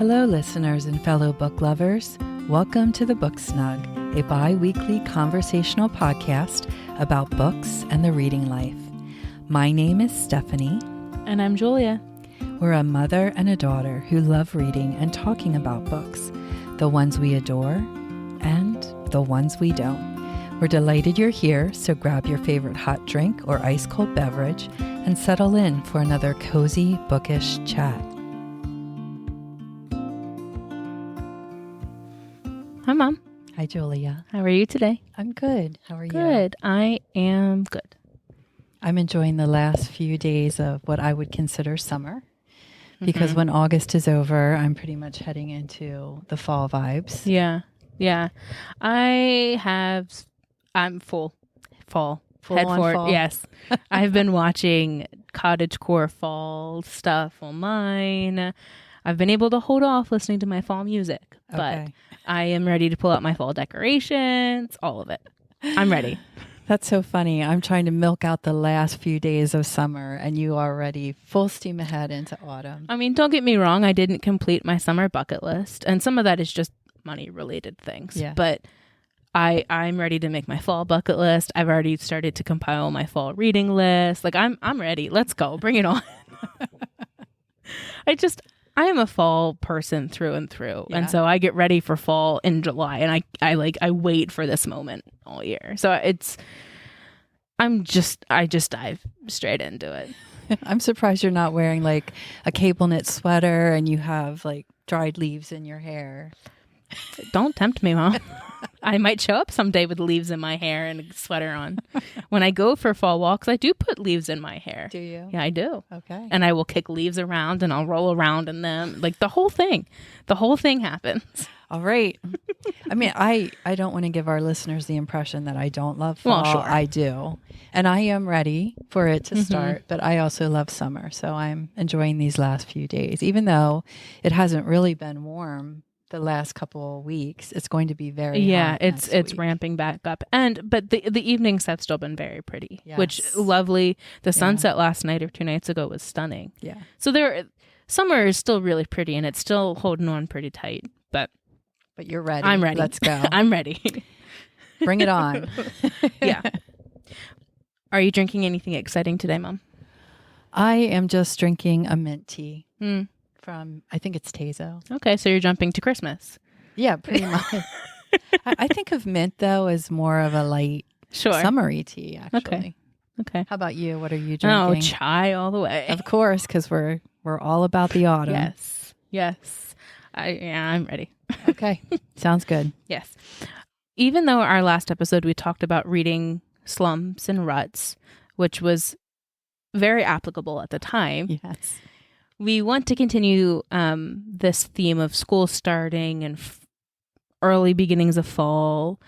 Hello, listeners and fellow book lovers. Welcome to The Book Snug, a bi-weekly conversational podcast about books and the reading life. My name is Stephanie. And I'm Julia. We're a mother and a daughter who love reading and talking about books, the ones we adore and the ones we don't. We're delighted you're here, so grab your favorite hot drink or ice-cold beverage and settle in for another cozy, bookish chat. Hi, Mom. Hi, Julia. How are you today? I'm good. How are you? Good. I am good. I'm enjoying the last few days of what I would consider summer because when August is over, I'm pretty much heading into the fall vibes. Yeah. I'm full head on forward. fall. Yes. I've been watching cottagecore fall stuff online. I've been able to hold off listening to my fall music, but I am ready to pull out my fall decorations, all of it. I'm ready. That's so funny. I'm trying to milk out the last few days of summer and you are already full steam ahead into autumn. I mean, don't get me wrong. I didn't complete my summer bucket list, and some of that is just money related things. Yeah. But I'm ready to make my fall bucket list. I've already started to compile my fall reading list. Like I'm ready. Let's go. Bring it on. I am a fall person through and through. Yeah. And so I get ready for fall in July, and I wait for this moment all year. So I just dive straight into it. I'm surprised you're not wearing like a cable knit sweater and you have like dried leaves in your hair. Don't tempt me, Mom. I might show up someday with leaves in my hair and a sweater on. When I go for fall walks, I do put leaves in my hair. Do you? Yeah, I do. Okay. And I will kick leaves around and I'll roll around in them. Like the whole thing happens. All right. I mean, I don't want to give our listeners the impression that I don't love fall. Well, sure. I do. And I am ready for it to start, but I also love summer. So I'm enjoying these last few days. Even though it hasn't really been warm the last couple of weeks, it's going to be very hot it's week. ramping back up. But the evenings have still been very pretty, Yes. which lovely. The sunset last night or 2 nights ago was stunning. Yeah. So summer is still really pretty and it's still holding on pretty tight, but you're ready. I'm ready. Let's go. I'm ready. Bring it on. Yeah. Are you drinking anything exciting today, Mom? I am just drinking a mint tea Mm. from, I think it's Tezo. Okay, so you're jumping to Christmas. Yeah, pretty much. I think of mint, though, as more of a light, summery tea, actually. Okay. How about you? What are you Oh, drinking? chai all the way. Of course, because we're all about the autumn. Yes. I'm ready. Okay. Sounds good. Yes. Even though our last episode we talked about reading slumps and ruts, which was very applicable at the time. Yes. We want to continue this theme of school starting and early beginnings of fall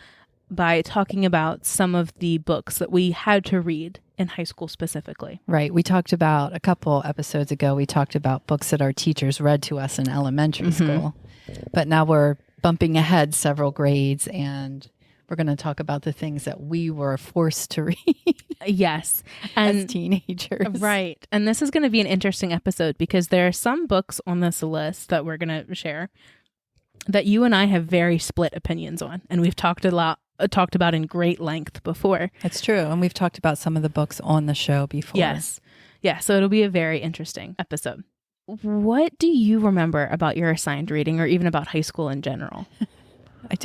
by talking about some of the books that we had to read in high school specifically. Right. We talked about a couple episodes ago, we talked about books that our teachers read to us in elementary school. But now we're bumping ahead several grades and we're going to talk about the things that we were forced to read. Yes. As teenagers. Right. And this is going to be an interesting episode because there are some books on this list that we're going to share that you and I have very split opinions on. And we've talked about in great length before. It's true. And we've talked about some of the books on the show before. Yes. Yeah. So it'll be a very interesting episode. What do you remember about your assigned reading or even about high school in general? I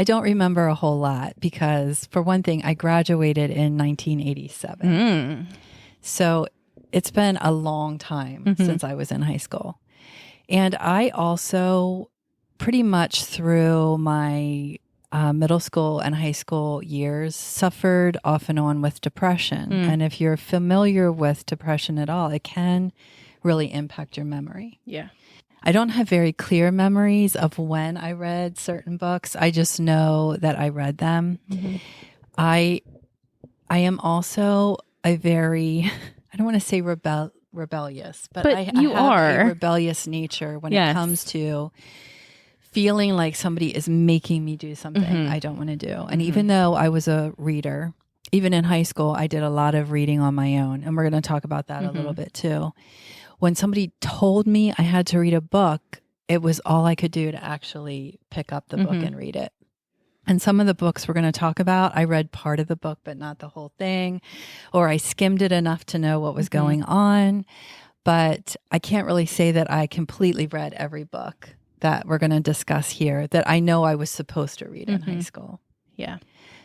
don't remember a whole lot because, for one thing, I graduated in 1987. So it's been a long time since I was in high school. And I also pretty much through my middle school and high school years suffered off and on with depression. And if you're familiar with depression at all, it can really impact your memory. Yeah. I don't have very clear memories of when I read certain books. I just know that I read them. I am also a very, I don't want to say rebellious, but I you have are a rebellious nature when it comes to feeling like somebody is making me do something I don't want to do. And even though I was a reader, even in high school, I did a lot of reading on my own. And we're going to talk about that a little bit too. When somebody told me I had to read a book, it was all I could do to actually pick up the book and read it. And some of the books we're going to talk about, I read part of the book, but not the whole thing, or I skimmed it enough to know what was going on. But I can't really say that I completely read every book that we're going to discuss here that I know I was supposed to read in high school. Yeah.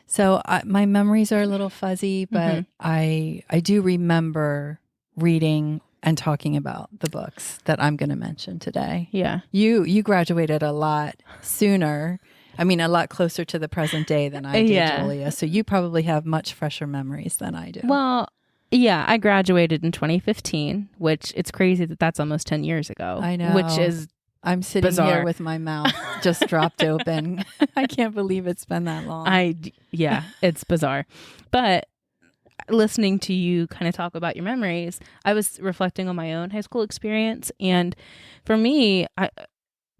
So my memories are a little fuzzy, but I do remember reading and talking about the books that I'm going to mention today. Yeah. You graduated a lot sooner. I mean, a lot closer to the present day than I did, Julia. So you probably have much fresher memories than I do. Well, yeah, I graduated in 2015, which it's crazy that that's almost 10 years ago. I know. Which is I'm sitting bizarre. Here with my mouth just dropped open. I can't believe it's been that long. Yeah, it's bizarre. But listening to you kind of talk about your memories, I was reflecting on my own high school experience. And for me,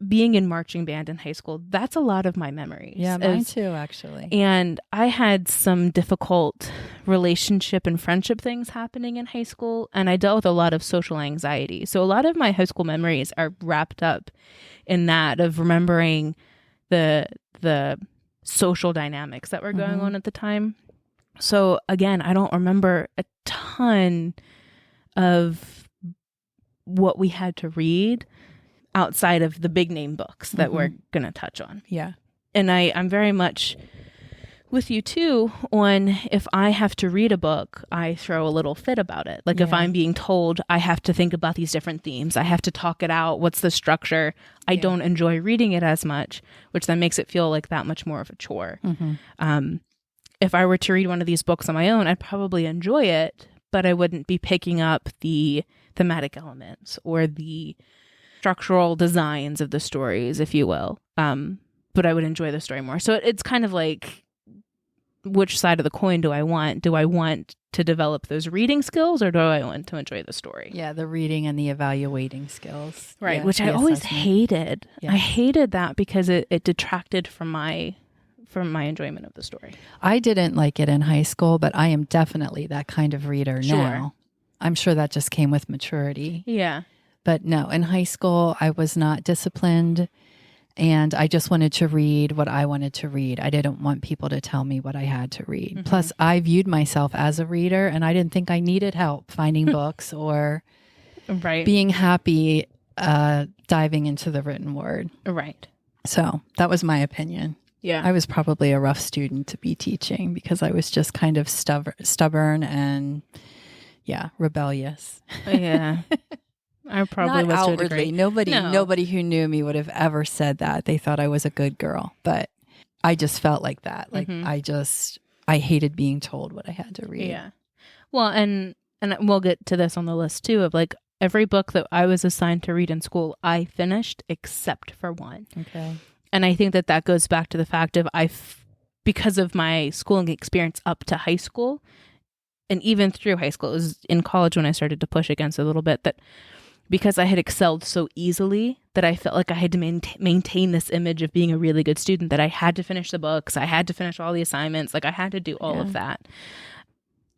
being in marching band in high school, that's a lot of my memories. Yeah, mine too, actually. And I had some difficult relationship and friendship things happening in high school, and I dealt with a lot of social anxiety. So a lot of my high school memories are wrapped up in that of remembering the social dynamics that were going on at the time. So again, I don't remember a ton of what we had to read outside of the big name books that we're going to touch on. Yeah. And I'm very much with you too on if I have to read a book, I throw a little fit about it. Like if I'm being told I have to think about these different themes, I have to talk it out. What's the structure? I don't enjoy reading it as much, which then makes it feel like that much more of a chore. If I were to read one of these books on my own, I'd probably enjoy it, but I wouldn't be picking up the thematic elements or the structural designs of the stories, if you will. But I would enjoy the story more. So it's kind of like, which side of the coin do I want? Do I want to develop those reading skills, or do I want to enjoy the story? Yeah, the reading and the evaluating skills. Right, Yeah, which I always hated. Yeah. I hated that because it detracted from my enjoyment of the story. I didn't like it in high school, but I am definitely that kind of reader now. I'm sure that just came with maturity. Yeah. But no, in high school, I was not disciplined, and I just wanted to read what I wanted to read. I didn't want people to tell me what I had to read. Plus, I viewed myself as a reader, and I didn't think I needed help finding books or being happy diving into the written word. Right. So that was my opinion. Yeah. I was probably a rough student to be teaching because I was just kind of stubborn and, rebellious. Yeah. I probably was outwardly. To a degree. Nobody who knew me would have ever said that. They thought I was a good girl, but I just felt like that. Like I hated being told what I had to read. Yeah. Well, and we'll get to this on the list too of like every book that I was assigned to read in school, I finished except for one. Okay. And I think that goes back to the fact of because of my schooling experience up to high school and even through high school, it was in college when I started to push against it a little bit, that because I had excelled so easily that I felt like I had to maintain this image of being a really good student, that I had to finish the books, I had to finish all the assignments, like I had to do all of that,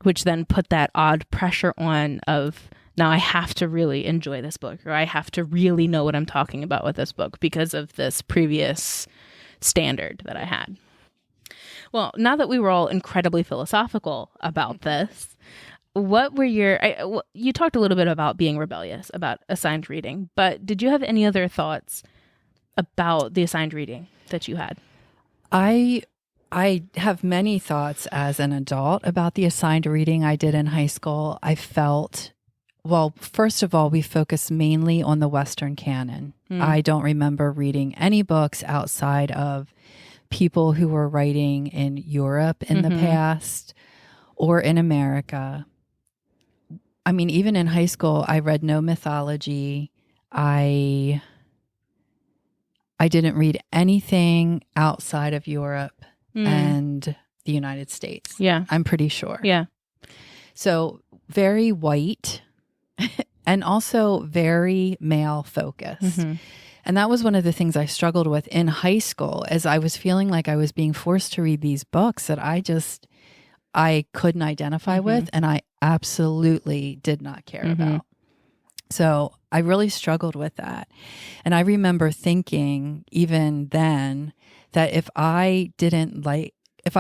which then put that odd pressure on of now I have to really enjoy this book, or I have to really know what I'm talking about with this book because of this previous standard that I had. Well, now that we were all incredibly philosophical about this, what were you talked a little bit about being rebellious, about assigned reading, but did you have any other thoughts about the assigned reading that you had? I have many thoughts as an adult about the assigned reading I did in high school. I felt, well, first of all, we focused mainly on the Western canon. I don't remember reading any books outside of people who were writing in Europe in the past or in America. I mean, even in high school, I read no mythology. I didn't read anything outside of Europe and the United States. Yeah. I'm pretty sure. Yeah. So very white and also very male focused. And that was one of the things I struggled with in high school, as I was feeling like I was being forced to read these books that I couldn't identify with, and I absolutely did not care about. So I really struggled with that. And I remember thinking even then that if I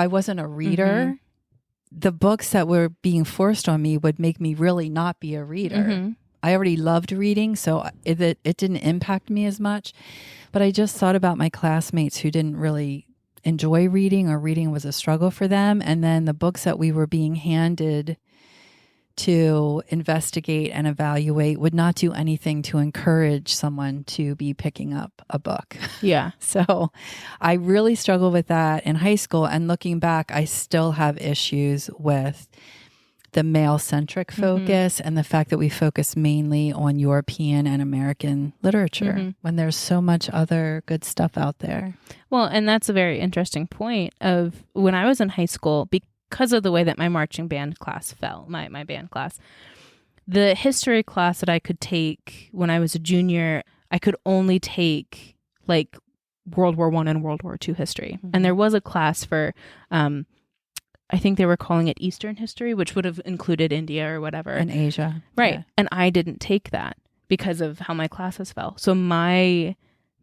wasn't a reader, the books that were being forced on me would make me really not be a reader. I already loved reading, so it didn't impact me as much. But I just thought about my classmates who didn't really enjoy reading, or reading was a struggle for them. And then the books that we were being handed to investigate and evaluate would not do anything to encourage someone to be picking up a book. Yeah. So I really struggled with that in high school. And looking back, I still have issues with the male-centric focus and the fact that we focus mainly on European and American literature when there's so much other good stuff out there. Well, and that's a very interesting point of when I was in high school, because of the way that my marching band class fell, my band class, the history class that I could take when I was a junior, I could only take like World War I and World War II history. And there was a class for, I think they were calling it Eastern history, which would have included India or whatever. And Asia. Right. Yeah. And I didn't take that because of how my classes fell. So my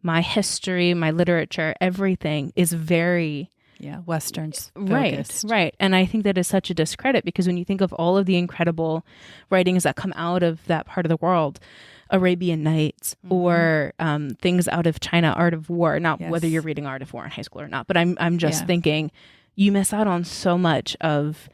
history, my literature, everything is very... Western's focused. Right. And I think that is such a discredit because when you think of all of the incredible writings that come out of that part of the world, Arabian Nights or things out of China, Art of War, not whether you're reading Art of War in high school or not, but I'm just thinking you miss out on so much of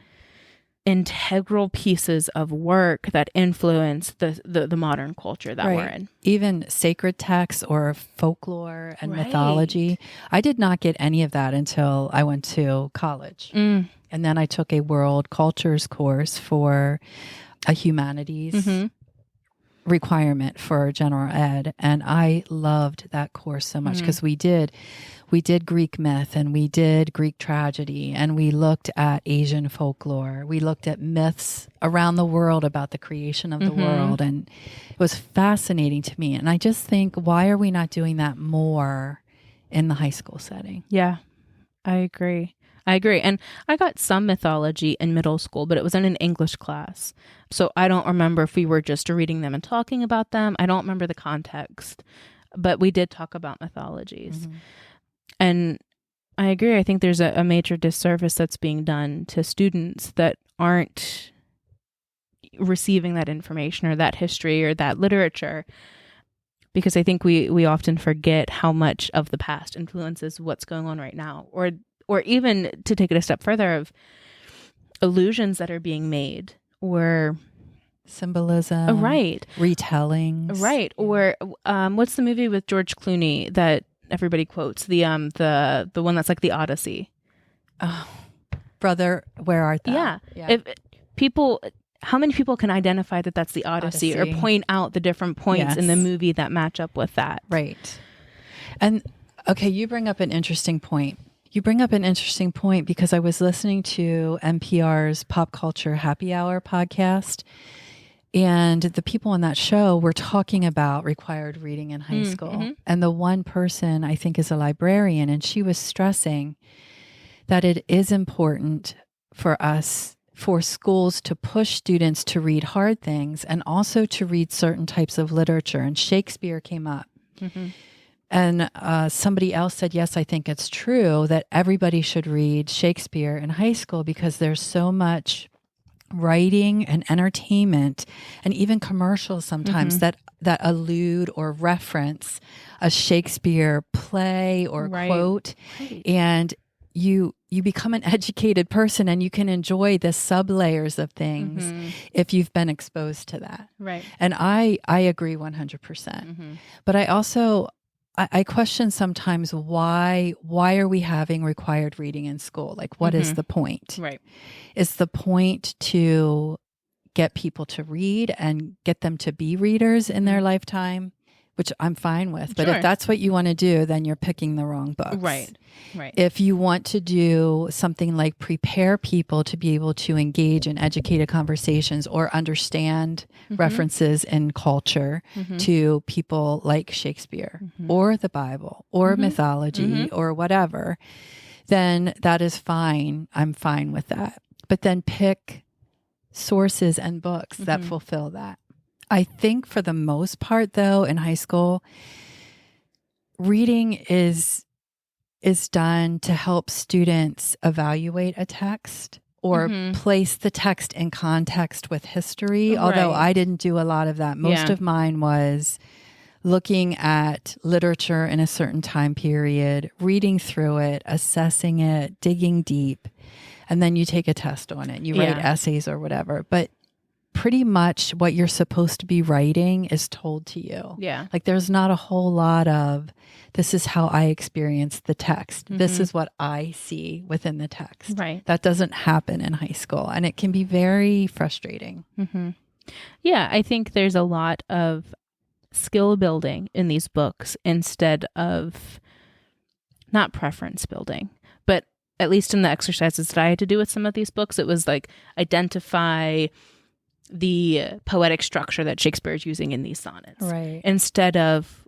integral pieces of work that influence the modern culture that we're in. Even sacred texts or folklore and mythology. I did not get any of that until I went to college. And then I took a world cultures course for a humanities requirement for general ed. And I loved that course so much because we did Greek myth and we did Greek tragedy and we looked at Asian folklore. We looked at myths around the world about the creation of the world. And it was fascinating to me. And I just think, why are we not doing that more in the high school setting? Yeah, I agree. And I got some mythology in middle school, but it was in an English class. So I don't remember if we were just reading them and talking about them. I don't remember the context, but we did talk about mythologies. And I agree. I think there's a major disservice that's being done to students that aren't receiving that information or that history or that literature, because I think we often forget how much of the past influences what's going on right now, or even to take it a step further of illusions that are being made or symbolism, retellings, or what's the movie with George Clooney that everybody quotes, the one that's like the Odyssey? Oh, brother, where art thou? If people, how many people can identify that that's the Odyssey or point out the different points in the movie that match up with that? Right. And okay, you bring up an interesting point. Because I was listening to NPR's Pop Culture Happy Hour podcast, and the people on that show were talking about required reading in high school. And the one person, I think, is a librarian, and she was stressing that it is important for schools to push students to read hard things and also to read certain types of literature. And Shakespeare came up. And somebody else said, yes, I think it's true that everybody should read Shakespeare in high school because there's so much writing and entertainment and even commercials sometimes that allude or reference a Shakespeare play or quote. And you become an educated person and you can enjoy the sub-layers of things if you've been exposed to that. Right. And I agree 100%. But I also... I question sometimes why are we having required reading in school? Like, what is the point? Right. Is the point to get people to read and get them to be readers in their lifetime? Which I'm fine with. But if that's what you want to do, then you're picking the wrong books. Right. If you want to do something like prepare people to be able to engage in educated conversations or understand references in culture to people like Shakespeare or the Bible or mythology or whatever, then that is fine. I'm fine with that. But then pick sources and books that fulfill that. I think for the most part, though, in high school, reading is done to help students evaluate a text or place the text in context with history. Right. Although I didn't do a lot of that. Most of mine was looking at literature in a certain time period, reading through it, assessing it, digging deep, and then you take a test on it. You write essays or whatever. But pretty much what you're supposed to be writing is told to you. Yeah. Like there's not a whole lot of, this is how I experience the text. This is what I see within the text. Right. That doesn't happen in high school. And it can be very frustrating. Yeah, I think there's a lot of skill building in these books instead of not preference building. But at least in the exercises that I had to do with some of these books, it was like identify the poetic structure that Shakespeare is using in these sonnets. Right. Instead of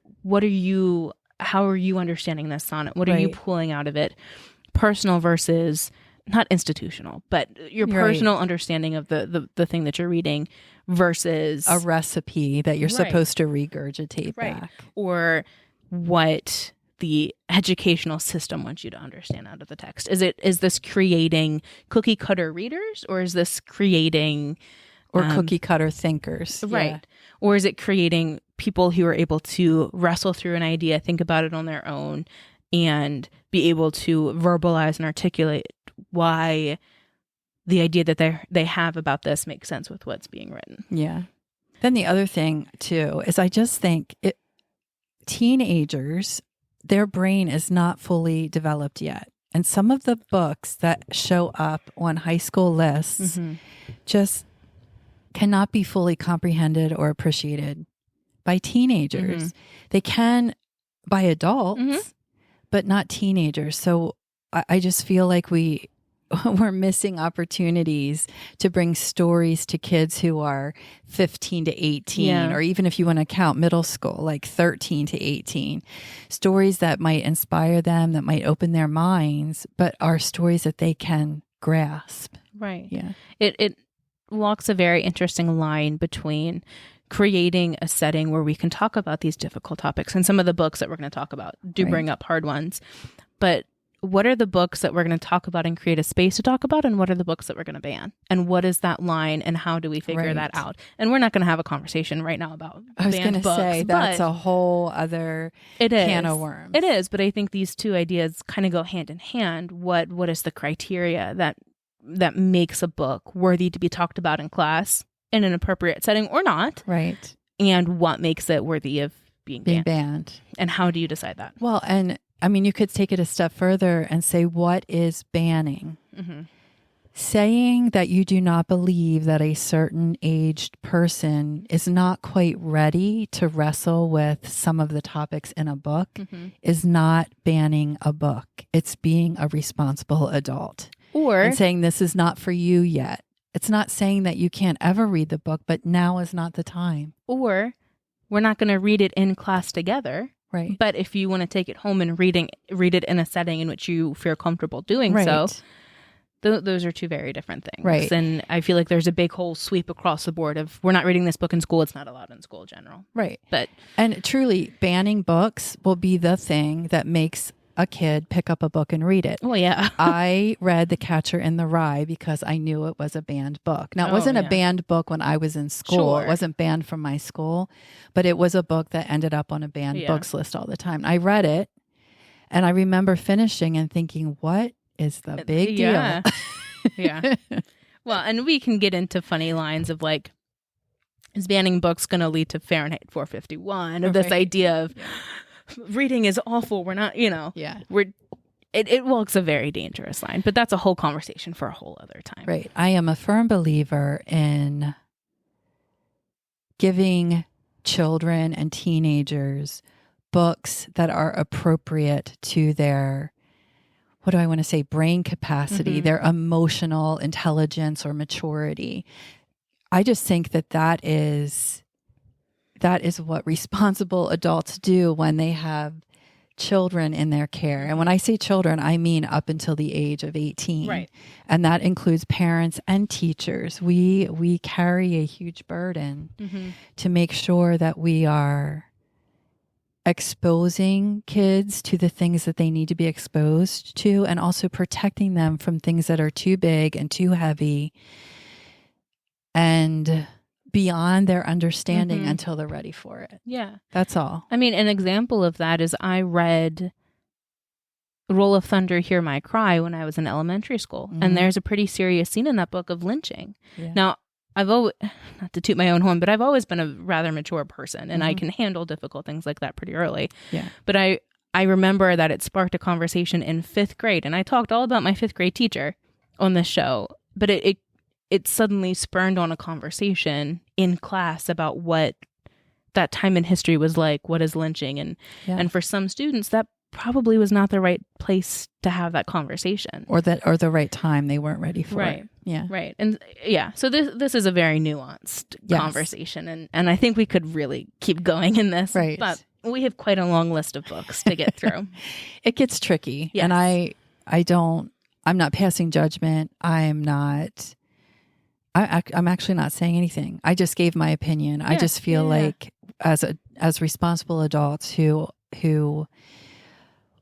how are you understanding this sonnet? What are you pulling out of it? Personal versus not institutional, but your personal understanding of the thing that you're reading versus a recipe that you're supposed to regurgitate back. Or what the educational system wants you to understand out of the text. Is this creating cookie cutter readers, or is this creating cookie cutter thinkers? Right. Yeah. Or is it creating people who are able to wrestle through an idea, think about it on their own, and be able to verbalize and articulate why the idea that they have about this makes sense with what's being written. Yeah. Then the other thing too is I just think teenagers, their brain is not fully developed yet. And some of the books that show up on high school lists just cannot be fully comprehended or appreciated by teenagers. They can by adults, but not teenagers. So I just feel like we're missing opportunities to bring stories to kids who are 15 to 18, or even if you want to count middle school, like 13 to 18, stories that might inspire them, that might open their minds, but are stories that they can grasp. Right. Yeah. It walks a very interesting line between creating a setting where we can talk about these difficult topics. And some of the books that we're going to talk about do bring up hard ones. But what are the books that we're going to talk about and create a space to talk about? And what are the books that we're going to ban? And what is that line? And how do we figure that out? And we're not going to have a conversation right now about I was going to say, that's a whole other can of worms. It is. But I think these two ideas kind of go hand in hand. What is the criteria that makes a book worthy to be talked about in class in an appropriate setting or not? Right. And what makes it worthy of being banned? And how do you decide that? Well, and I mean, you could take it a step further and say, what is banning? Saying that you do not believe that a certain aged person is not quite ready to wrestle with some of the topics in a book is not banning a book. It's being a responsible adult. And saying this is not for you yet. It's not saying that you can't ever read the book, but now is not the time. Or we're not going to read it in class together. Right. But if you want to take it home and read it in a setting in which you feel comfortable doing so, those are two very different things. Right. And I feel like there's a big whole sweep across the board of we're not reading this book in school. It's not allowed in school in general. Right. And truly, banning books will be the thing that makes a kid pick up a book and read it. Oh, yeah. I read The Catcher in the Rye because I knew it was a banned book. Now, it wasn't a banned book when I was in school. It wasn't banned from my school, but it was a book that ended up on a banned books list all the time. I read it, and I remember finishing and thinking, what is the big deal? Yeah. Well, and we can get into funny lines of like, is banning books going to lead to Fahrenheit 451? Of this idea of... reading is awful. We're not, it walks a very dangerous line, but that's a whole conversation for a whole other time. Right. I am a firm believer in giving children and teenagers books that are appropriate to their, what do I want to say, brain capacity, their emotional intelligence or maturity. I just think that is what responsible adults do when they have children in their care. And when I say children, I mean up until the age of 18. Right. And that includes parents and teachers. We carry a huge burden to make sure that we are exposing kids to the things that they need to be exposed to, and also protecting them from things that are too big and too heavy and beyond their understanding until they're ready for it. Yeah. That's all. I mean, an example of that is I read Roll of Thunder, Hear My Cry when I was in elementary school. And there's a pretty serious scene in that book of lynching. Yeah. Now, I've always, not to toot my own horn, but I've always been a rather mature person, and I can handle difficult things like that pretty early. Yeah. But I remember that it sparked a conversation in 5th grade, and I talked all about my 5th grade teacher on this show, but it suddenly spurned on a conversation in class about what that time in history was like, what is lynching, and for some students that probably was not the right place to have that conversation, or the right time. They weren't ready for it. Yeah. Right. And so this is a very nuanced conversation, and I think we could really keep going in this. Right. But we have quite a long list of books to get through. It gets tricky. Yes. And I'm not passing judgment. I'm actually not saying anything. I just gave my opinion. I just feel like as responsible adults who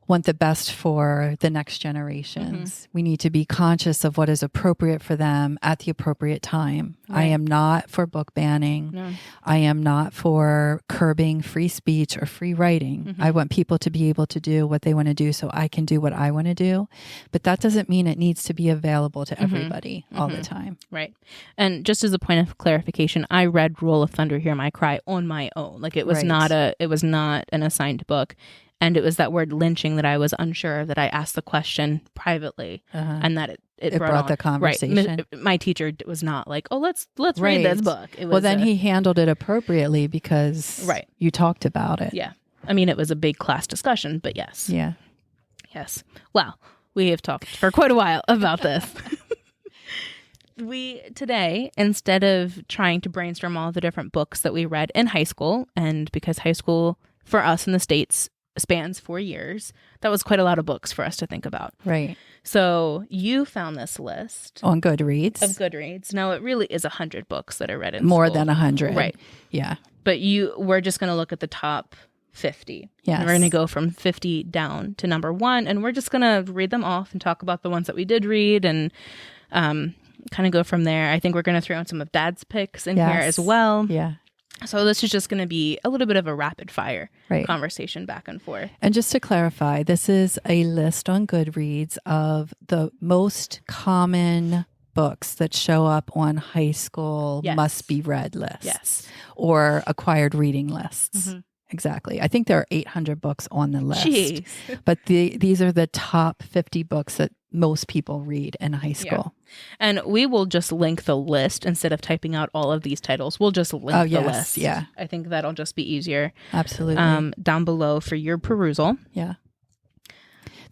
want the best for the next generations, we need to be conscious of what is appropriate for them at the appropriate time. Right. I am not for book banning. No. I am not for curbing free speech or free writing. I want people to be able to do what they want to do so I can do what I want to do. But that doesn't mean it needs to be available to everybody all the time. Right. And just as a point of clarification, I read Roll of Thunder, Hear My Cry on my own. Like it was not an assigned book. And it was that word lynching that I was unsure of, that I asked the question privately, and that it brought the conversation. Right. My teacher was not like, "Oh, let's read this book." It was then he handled it appropriately because you talked about it. Yeah, I mean, it was a big class discussion, but yes, yes. Wow, we have talked for quite a while about this. We today, instead of trying to brainstorm all the different books that we read in high school, and because high school for us in the States spans 4 years, that was quite a lot of books for us to think about. Right. So you found this list on Goodreads. Of Goodreads. Now it really is 100 books that I read in more school. Than 100. Right. Yeah. But we're just going to look at the top 50. Yeah. We're going to go from 50 down to number 1, and we're just going to read them off and talk about the ones that we did read, and kind of go from there. I think we're going to throw in some of Dad's picks in here as well. Yeah. So this is just going to be a little bit of a rapid fire conversation back and forth. And just to clarify, this is a list on Goodreads of the most common books that show up on high school must be read lists or acquired reading lists. Exactly. I think there are 800 books on the list. Jeez. But these are the top 50 books that most people read in high school. Yeah. And we will just link the list instead of typing out all of these titles. We'll just link the list. Yeah. I think that'll just be easier. Absolutely. Down below for your perusal. Yeah.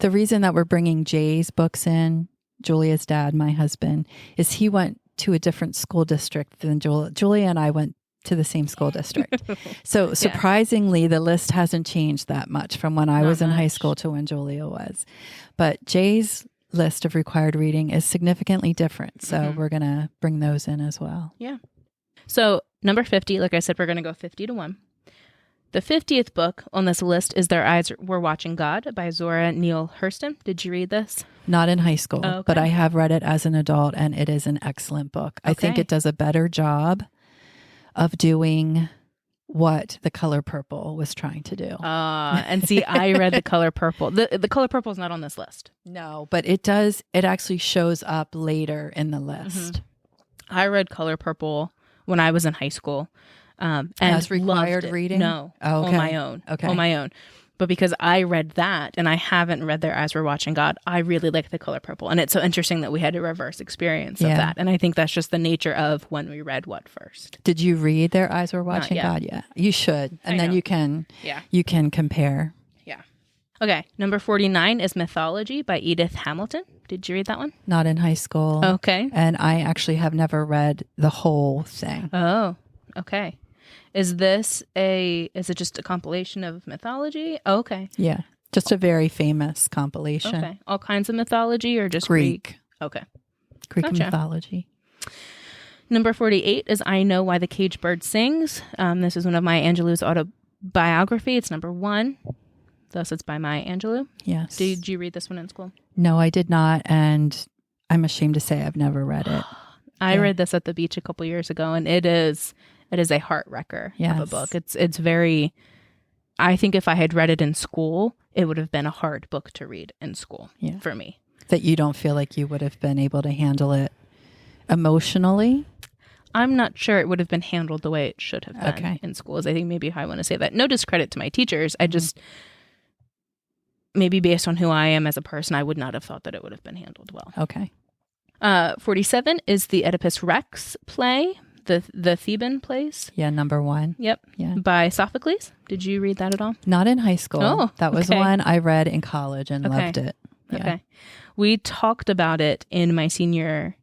The reason that we're bringing Jay's books in, Julia's dad, my husband, is he went to a different school district than Julia. Julia and I went to the same school district. So surprisingly, the list hasn't changed that much from when I was in high school to when Julia was. But Jay's list of required reading is significantly different. So we're going to bring those in as well. Yeah. So number 50, like I said, we're going to go 50 to 1. The 50th book on this list is Their Eyes Were Watching God by Zora Neale Hurston. Did you read this? Not in high school, but I have read it as an adult, and it is an excellent book. I think it does a better job of doing what The Color Purple was trying to do. And see, I read The Color Purple. The Color Purple is not on this list. No, but it does. It actually shows up later in the list. I read Color Purple when I was in high school. And as required reading? No, on my own. On my own. But because I read that and I haven't read Their Eyes Were Watching God, I really like The Color Purple. And it's so interesting that we had a reverse experience of that. And I think that's just the nature of when we read what first. Did you read Their Eyes Were Watching God? Yeah. You should. And then you can compare. Yeah. Okay. Number 49 is Mythology by Edith Hamilton. Did you read that one? Not in high school. Okay. And I actually have never read the whole thing. Oh, okay. Is it just a compilation of mythology? Oh, okay. Yeah. Just a very famous compilation. Okay. All kinds of mythology or just Greek? Okay. Greek mythology. Number 48 is I Know Why the Caged Bird Sings. This is one of Maya Angelou's autobiography. It's number 1. Thus, it's by Maya Angelou. Yes. Did you read this one in school? No, I did not. And I'm ashamed to say I've never read it. I read this at the beach a couple years ago, and it is a heart wrecker of a book. It's very, I think if I had read it in school, it would have been a hard book to read in school for me. That you don't feel like you would have been able to handle it emotionally? I'm not sure it would have been handled the way it should have been in schools. I think maybe how I want to say that. No discredit to my teachers. I just, maybe based on who I am as a person, I would not have thought that it would have been handled well. Okay. 47 is the Oedipus Rex play, the Theban plays. Yeah, number 1. Yep. Yeah. By Sophocles. Did you read that at all? Not in high school. Oh, that was one I read in college and loved it. Yeah. Okay. We talked about it in my senior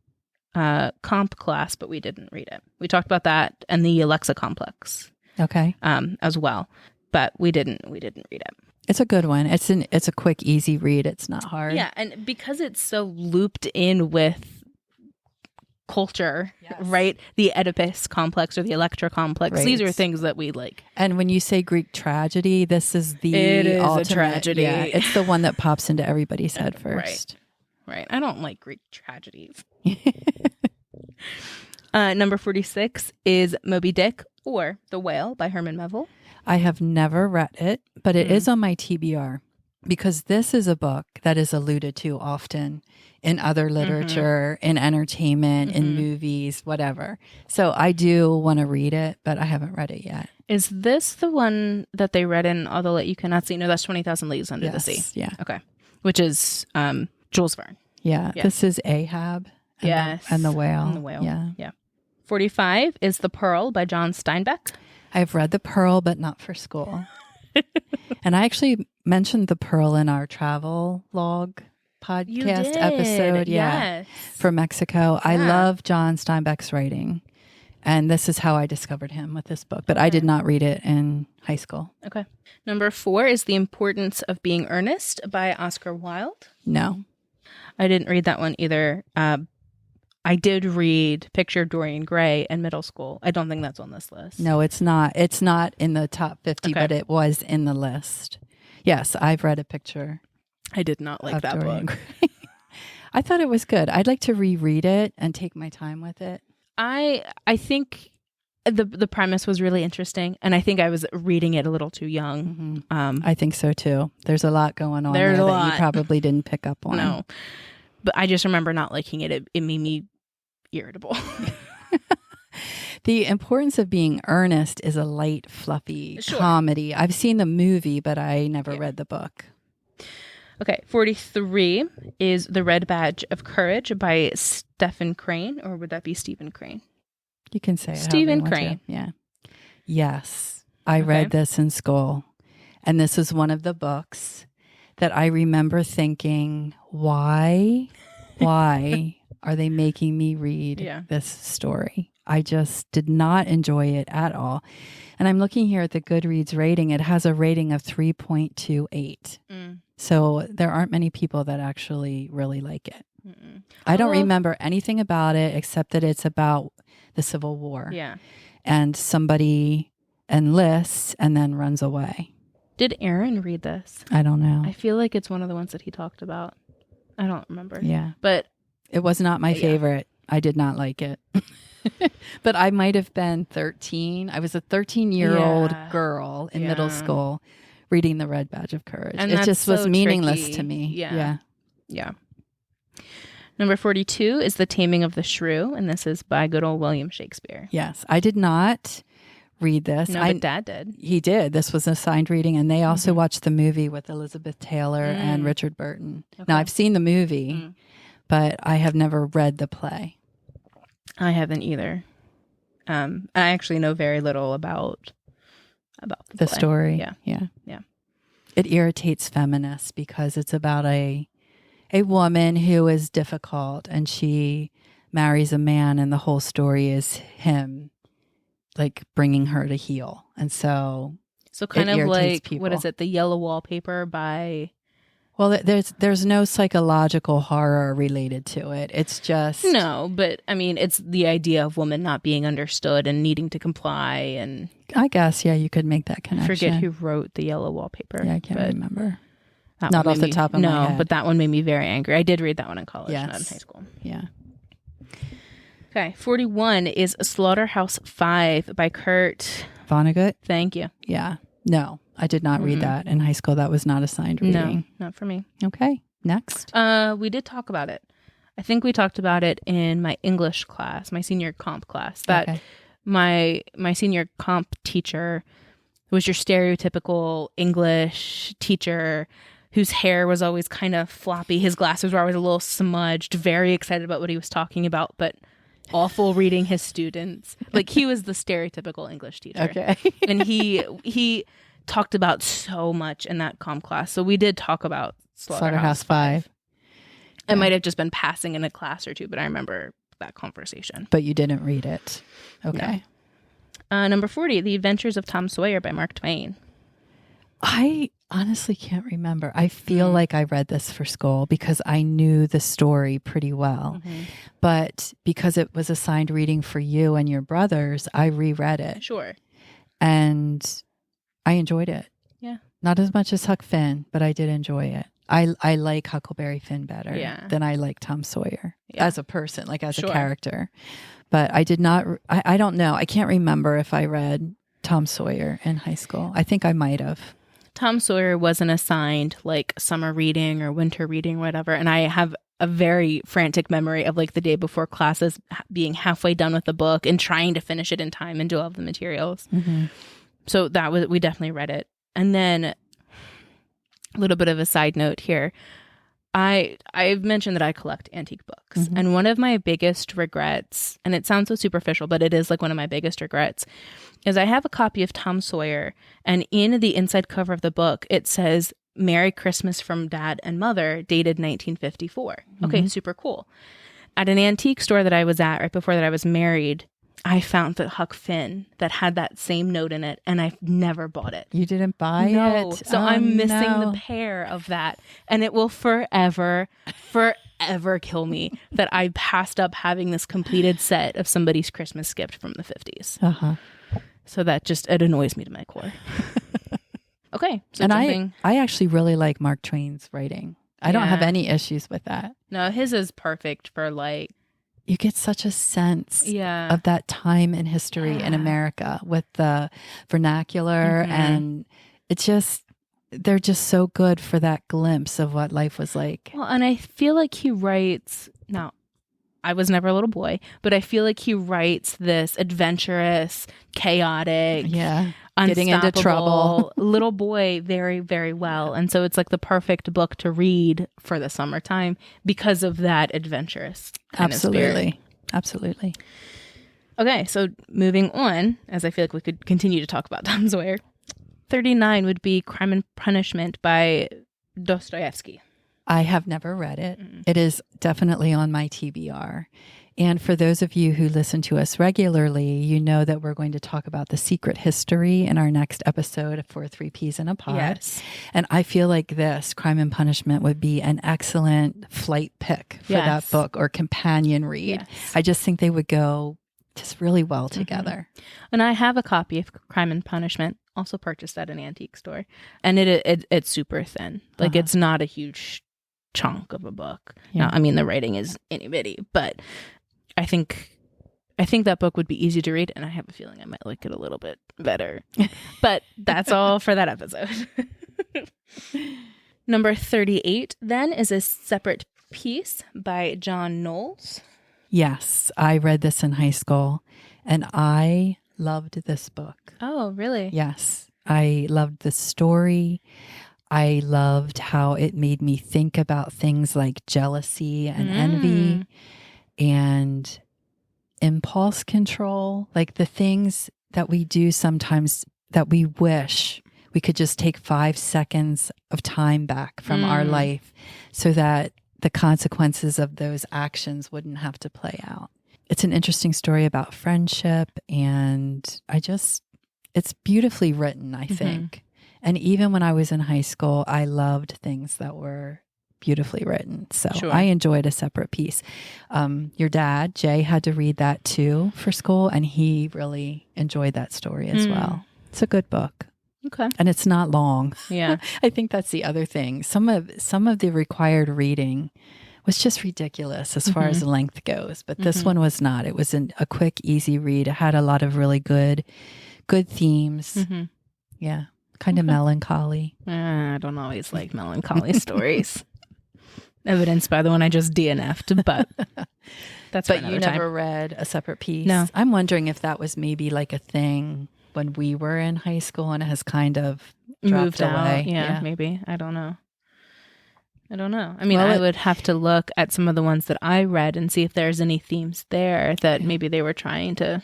comp class, but we didn't read it. We talked about that and the Alexa complex. Okay. As well, but we didn't read it. It's a good one. It's a quick, easy read. It's not hard. Yeah, and because it's so looped in with culture, right? The Oedipus complex or the Electra complex. Right. These are things that we like. And when you say Greek tragedy, this is the ultimate a tragedy. Yeah, it's the one that pops into everybody's head first. Right. I don't like Greek tragedies. Number 46 is Moby Dick or The Whale by Herman Melville. I have never read it, but it is on my TBR because this is a book that is alluded to often in other literature, in entertainment, in movies, whatever. So I do want to read it, but I haven't read it yet. Is this the one that they read in Although That You Cannot See? No, that's 20,000 Leagues Under the Sea. Yeah. Okay. Which is Jules Verne. Yeah. This is Ahab. And the Whale. And the Whale. Yeah. 45 is The Pearl by John Steinbeck. I've read The Pearl, but not for school. And I actually mentioned The Pearl in our travel log podcast episode. Yes. For Mexico. Yeah. I love John Steinbeck's writing. And this is how I discovered him with this book. But I did not read it in high school. Okay. Number 4 is The Importance of Being Earnest by Oscar Wilde. No. I didn't read that one either. I did read Picture of Dorian Gray in middle school. I don't think that's on this list. No, it's not. It's not in the top 50, but it was in the list. Yes, I've read a picture. I did not like that Dorian book. Gray. I thought it was good. I'd like to reread it and take my time with it. I think the premise was really interesting, and I think I was reading it a little too young. I think so too. There's a lot going on there that you probably didn't pick up on. No, but I just remember not liking it. It made me irritable. The Importance of Being Earnest is a light, fluffy comedy. I've seen the movie, but I never read the book. Okay, 43 is The Red Badge of Courage by Stephen Crane, or would that be Stephen Crane? You can say it. Stephen Crane. Yeah. Yes, I read this in school, and this is one of the books that I remember thinking, why are they making me read this story? I just did not enjoy it at all. And I'm looking here at the Goodreads rating. It has a rating of 3.28. So there aren't many people that actually really like it. I don't remember anything about it except that it's about the Civil War. Yeah. And somebody enlists and then runs away. Did Aaron read this? I don't know. I feel like it's one of the ones that he talked about. I don't remember. Yeah. But it was not my favorite. I did not like it. But I might have been 13. I was a 13-year-old girl in middle school reading The Red Badge of Courage. And it just was meaningless tricky to me. Yeah. Number 42 is The Taming of the Shrew, and this is by good old William Shakespeare. Yes. I did not read this. No, but Dad did. He did. This was a signed reading, and they also watched the movie with Elizabeth Taylor and Richard Burton. Okay. Now, I've seen the movie, but I have never read the play. I haven't either. I actually know very little about the story. Yeah. It irritates feminists because it's about a woman who is difficult, and she marries a man, and the whole story is him like bringing her to heal. And so So kind it of irritates like, people. what is it? The Yellow Wallpaper by... Well, there's no psychological horror related to it. It's just... No, but I mean, it's the idea of women not being understood and needing to comply and... I guess, yeah, you could make that connection. I forget who wrote The Yellow Wallpaper. Yeah, I can't remember. Not off the top of my head. No, but that one made me very angry. I did read that one in college, not in high school. Yeah. Okay, 41 is Slaughterhouse-Five by Kurt Vonnegut? Thank you. Yeah. No, I did not read that in high school. That was not assigned reading. No, not for me. Okay, next. We did talk about it. I think we talked about it in my English class, my senior comp class. That my senior comp teacher was your stereotypical English teacher whose hair was always kind of floppy. His glasses were always a little smudged, very excited about what he was talking about, but awful reading his students. Like, he was the stereotypical English teacher. Okay. And he talked about so much in that comp class. So we did talk about Slaughterhouse-Five. It might have just been passing in a class or two, but I remember that conversation. But you didn't read it. Okay. No. Number 40, The Adventures of Tom Sawyer by Mark Twain. I honestly can't remember. I feel like I read this for school because I knew the story pretty well. But because it was assigned reading for you and your brothers, I reread it. Sure. And I enjoyed it. Yeah. Not as much as Huck Finn, but I did enjoy it. I like Huckleberry Finn better than I like Tom Sawyer as a person, like as a character. But I did not, I don't know. I can't remember if I read Tom Sawyer in high school. I think I might have. Tom Sawyer wasn't assigned like summer reading or winter reading, whatever. And I have a very frantic memory of like the day before classes being halfway done with the book and trying to finish it in time and do all of the materials. So we definitely read it. And then a little bit of a side note here. I've mentioned that I collect antique books. And one of my biggest regrets, and it sounds so superficial, but it is like one of my biggest regrets, is I have a copy of Tom Sawyer, and in the inside cover of the book, it says, Merry Christmas from Dad and Mother, dated 1954. Okay, super cool. At an antique store that I was at right before that I was married, I found that Huck Finn that had that same note in it, and I've never bought it. You didn't buy it? So I'm missing the pair of that, and it will forever kill me that I passed up having this completed set of somebody's Christmas gift from the 50s. So that just, it annoys me to my core. Okay. So and I actually really like Mark Twain's writing. I don't have any issues with that. No, his is perfect for like, you get such a sense of that time in history in America with the vernacular and it's just, they're just so good for that glimpse of what life was like. Well, and I feel like he writes, now I was never a little boy, but I feel like he writes this adventurous, chaotic, getting into trouble little boy very, very well. And so it's like the perfect book to read for the summertime because of that adventurous kind of spirit. Absolutely. Okay, so moving on, as I feel like we could continue to talk about Tom Sawyer. 39 would be Crime and Punishment by Dostoevsky. I have never read it. It is definitely on my TBR. And for those of you who listen to us regularly, you know that we're going to talk about the secret history in our next episode for Three Peas in a Pod. Yes. And I feel like this, Crime and Punishment, would be an excellent flight pick for that book or companion read. Yes. I just think they would go just really well together. And I have a copy of Crime and Punishment, also purchased at an antique store. And it's super thin. Like it's not a huge chunk of a book. Now, I mean, the writing is itty bitty, but I think that book would be easy to read, and I have a feeling I might like it a little bit better. But that's all for that episode. Number 38 then is A Separate Piece by John Knowles. Yes, I read this in high school, and I loved this book. Oh, really? Yes, I loved the story. I loved how it made me think about things like jealousy and envy and impulse control, like the things that we do sometimes that we wish we could just take 5 seconds of time back from our life so that the consequences of those actions wouldn't have to play out. It's an interesting story about friendship, and it's beautifully written, I think. And even when I was in high school, I loved things that were beautifully written. So I enjoyed A Separate Peace. Your dad, Jay, had to read that too for school, and he really enjoyed that story as well. It's a good book. Okay. And it's not long. Yeah. I think that's the other thing. Some of the required reading was just ridiculous as far as length goes, but this one was not. It was a quick, easy read. It had a lot of really good themes. Yeah. Kind of melancholy. I don't always like melancholy stories. Evidenced by the one I just DNF'd, but that's for another you time. never read A Separate Peace? No. I'm wondering if that was maybe like a thing when we were in high school and it has kind of moved dropped away. Out. Yeah, maybe. I don't know. I mean, I would have to look at some of the ones that I read and see if there's any themes there that maybe they were trying to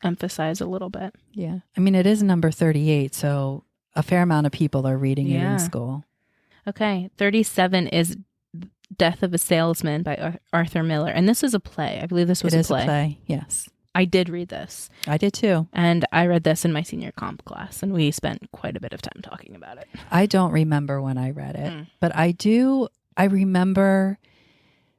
emphasize a little bit. Yeah. I mean, it is number 38, so a fair amount of people are reading it in school. Okay. 37 is Death of a Salesman by Arthur Miller. And this is a play. I believe this was a play. Yes. I did read this. I did too. And I read this in my senior comp class, and we spent quite a bit of time talking about it. I don't remember when I read it, but I remember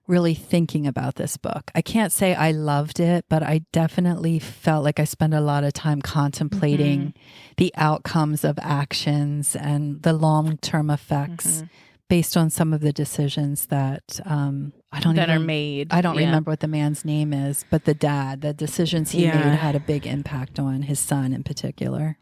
really thinking about this book. I can't say I loved it, but I definitely felt like I spent a lot of time contemplating the outcomes of actions and the long-term effects based on some of the decisions that are made. I don't remember what the man's name is, but the decisions he made had a big impact on his son in particular.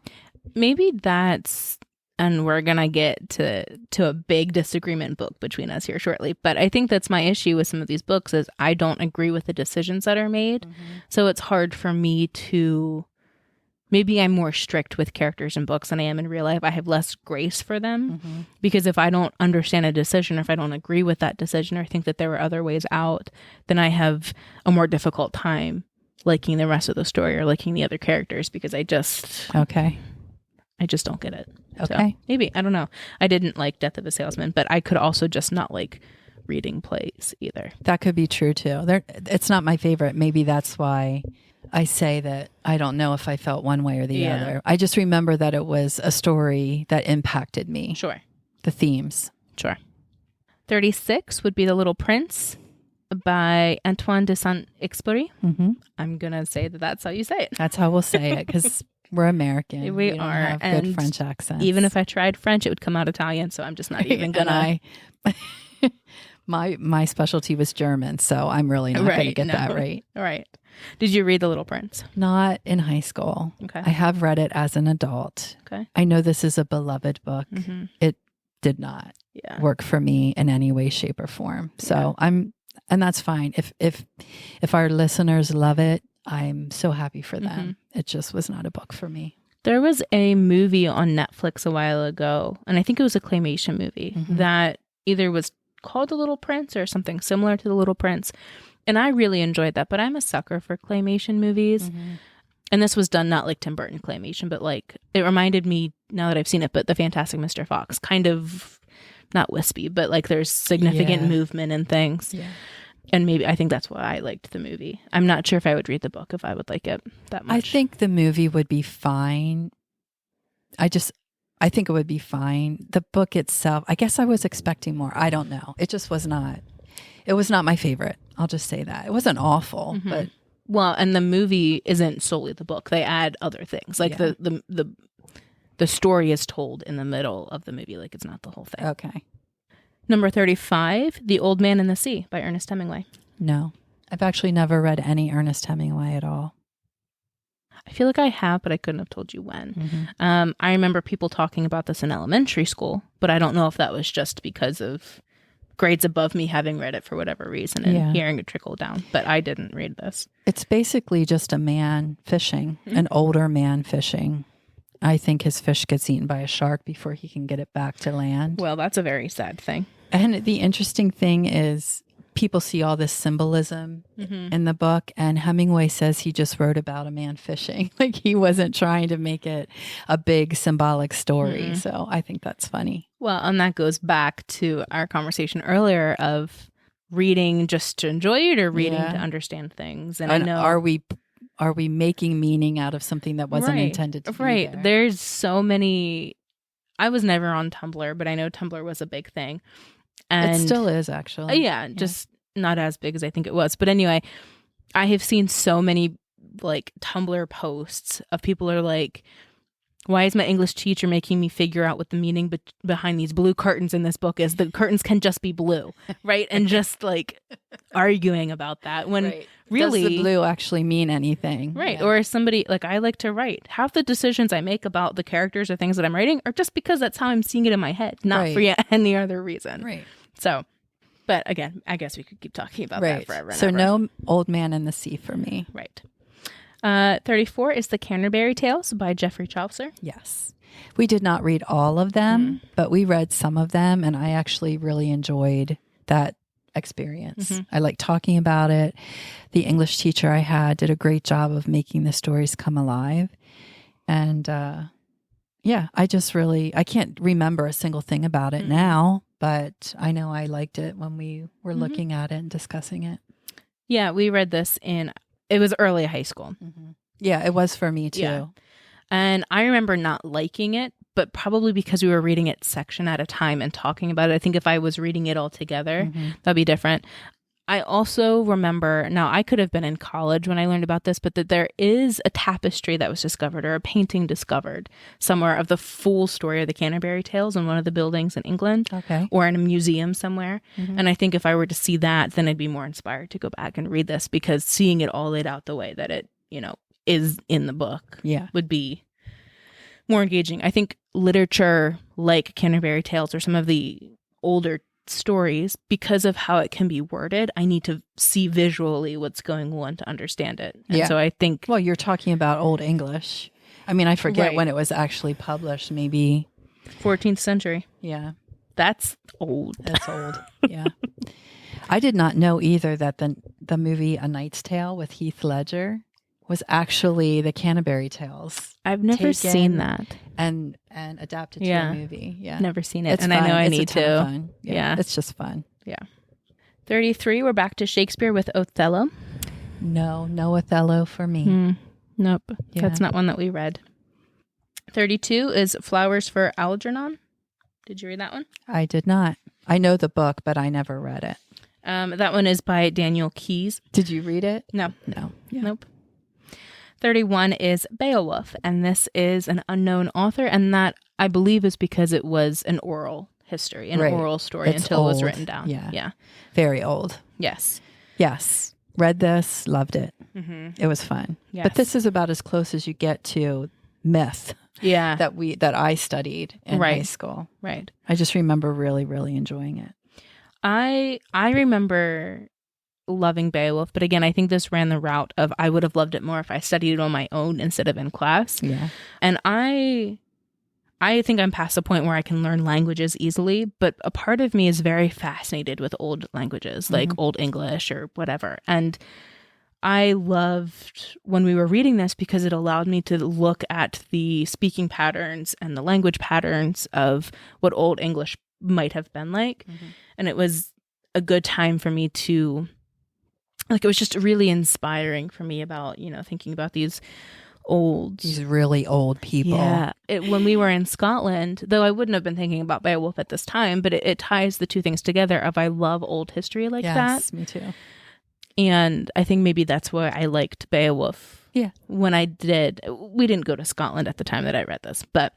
Maybe that's, and we're going to get to a big disagreement book between us here shortly, but I think that's my issue with some of these books is I don't agree with the decisions that are made. So it's hard for me to, maybe I'm more strict with characters in books than I am in real life. I have less grace for them because if I don't understand a decision or if I don't agree with that decision or think that there were other ways out, then I have a more difficult time liking the rest of the story or liking the other characters because I just don't get it. Okay. So maybe, I don't know. I didn't like Death of a Salesman, but I could also just not like reading plays either. That could be true too. It's not my favorite. Maybe that's why I say that I don't know if I felt one way or the other. I just remember that it was a story that impacted me. Sure. The themes. Sure. 36 would be The Little Prince by Antoine de Saint-Exupéry. I'm going to say that that's how you say it. That's how we'll say it because we're American. We don't are. Have and good French accents. Even if I tried French, it would come out Italian, so I'm just not even going to. My specialty was German, so I'm really not going to get that right. Right. Did you read The Little Prince? Not in high school. Okay. I have read it as an adult. Okay. I know this is a beloved book. It did not work for me in any way, shape, or form. So and that's fine. If our listeners love it, I'm so happy for them. It just was not a book for me. There was a movie on Netflix a while ago, and I think it was a claymation movie that either was called The Little Prince or something similar to The Little Prince. And I really enjoyed that, but I'm a sucker for claymation movies. And this was done not like Tim Burton claymation, but like it reminded me, now that I've seen it, but The Fantastic Mr. Fox, kind of not wispy, but like there's significant movement and things. Yeah. And maybe I think that's why I liked the movie. I'm not sure if I would read the book if I would like it that much. I think the movie would be fine. I think it would be fine. The book itself, I guess I was expecting more. I don't know. It just was not. It was not my favorite. I'll just say that. It wasn't awful, but well, and the movie isn't solely the book. They add other things. Like the story is told in the middle of the movie. Like it's not the whole thing. Okay. Number 35, The Old Man and the Sea by Ernest Hemingway. No. I've actually never read any Ernest Hemingway at all. I feel like I have, but I couldn't have told you when. I remember people talking about this in elementary school, but I don't know if that was just because of grades above me having read it for whatever reason and hearing it trickle down. But I didn't read this. It's basically just a man fishing, an older man fishing. I think his fish gets eaten by a shark before he can get it back to land. Well, that's a very sad thing. And the interesting thing is people see all this symbolism in the book, and Hemingway says he just wrote about a man fishing. Like he wasn't trying to make it a big symbolic story. So I think that's funny. Well, and that goes back to our conversation earlier of reading just to enjoy it or reading to understand things. And I know, are are we making meaning out of something that wasn't intended to be there? There's so many. I was never on Tumblr, but I know Tumblr was a big thing. And it still is, actually. Yeah, just not as big as I think it was. But anyway, I have seen so many like Tumblr posts of people are like, why is my English teacher making me figure out what the meaning behind these blue curtains in this book is? The curtains can just be blue, right? And just like arguing about that when really... Does the blue actually mean anything? Right. Yeah. Or somebody, like I like to write. Half the decisions I make about the characters or things that I'm writing are just because that's how I'm seeing it in my head, not for any other reason. Right. So, but again, I guess we could keep talking about that forever and so ever. No Old Man in the Sea for me. Right. 34 is The Canterbury Tales by Geoffrey Chaucer. Yes. We did not read all of them, but we read some of them, and I actually really enjoyed that experience. I like talking about it. The English teacher I had did a great job of making the stories come alive. And I can't remember a single thing about it now, but I know I liked it when we were looking at it and discussing it. Yeah, we read this it was early high school. Yeah, it was for me too. Yeah. And I remember not liking it, but probably because we were reading it section at a time and talking about it. I think if I was reading it all together, that'd be different. I also remember, now I could have been in college when I learned about this, but that there is a tapestry that was discovered or a painting discovered somewhere of the full story of the Canterbury Tales in one of the buildings in England or in a museum somewhere. And I think if I were to see that, then I'd be more inspired to go back and read this, because seeing it all laid out the way that it, is in the book would be more engaging. I think literature like Canterbury Tales or some of the older stories, because of how it can be worded, I need to see visually what's going on to understand it. And so I think... Well, you're talking about Old English. I mean, I forget when it was actually published, maybe... 14th century. Yeah. That's old. That's old, yeah. I did not know either that the movie A Knight's Tale with Heath Ledger was actually the Canterbury Tales. I've never seen that. And adapted to a movie. Yeah. Never seen it. It's and fun. I know I it's need a ton to. Of fun. Yeah. It's just fun. Yeah. 33, we're back to Shakespeare with Othello. No Othello for me. Nope. Yeah. That's not one that we read. 32 is Flowers for Algernon. Did you read that one? I did not. I know the book, but I never read it. That one is by Daniel Keyes. Did you read it? No. Yeah. Nope. 31 is Beowulf, and this is an unknown author, and that I believe is because it was an oral history, an oral story until it was written down. Yeah. Very old. Yes. Read this, loved it. It was fun. Yes. But this is about as close as you get to myth. Yeah. That I studied in high school. Right. I just remember really, really enjoying it. I remember loving Beowulf, but again, I think this ran the route of I would have loved it more if I studied it on my own instead of in class. Yeah. And I think I'm past the point where I can learn languages easily, but a part of me is very fascinated with old languages, like Old English or whatever. And I loved when we were reading this because it allowed me to look at the speaking patterns and the language patterns of what Old English might have been like. And it was a good time for me to, like, it was just really inspiring for me about, thinking about these really old people. Yeah. When we were in Scotland, though I wouldn't have been thinking about Beowulf at this time, but it ties the two things together of I love old history like that. Yes, me too. And I think maybe that's why I liked Beowulf. Yeah. When I did, we didn't go to Scotland at the time that I read this, but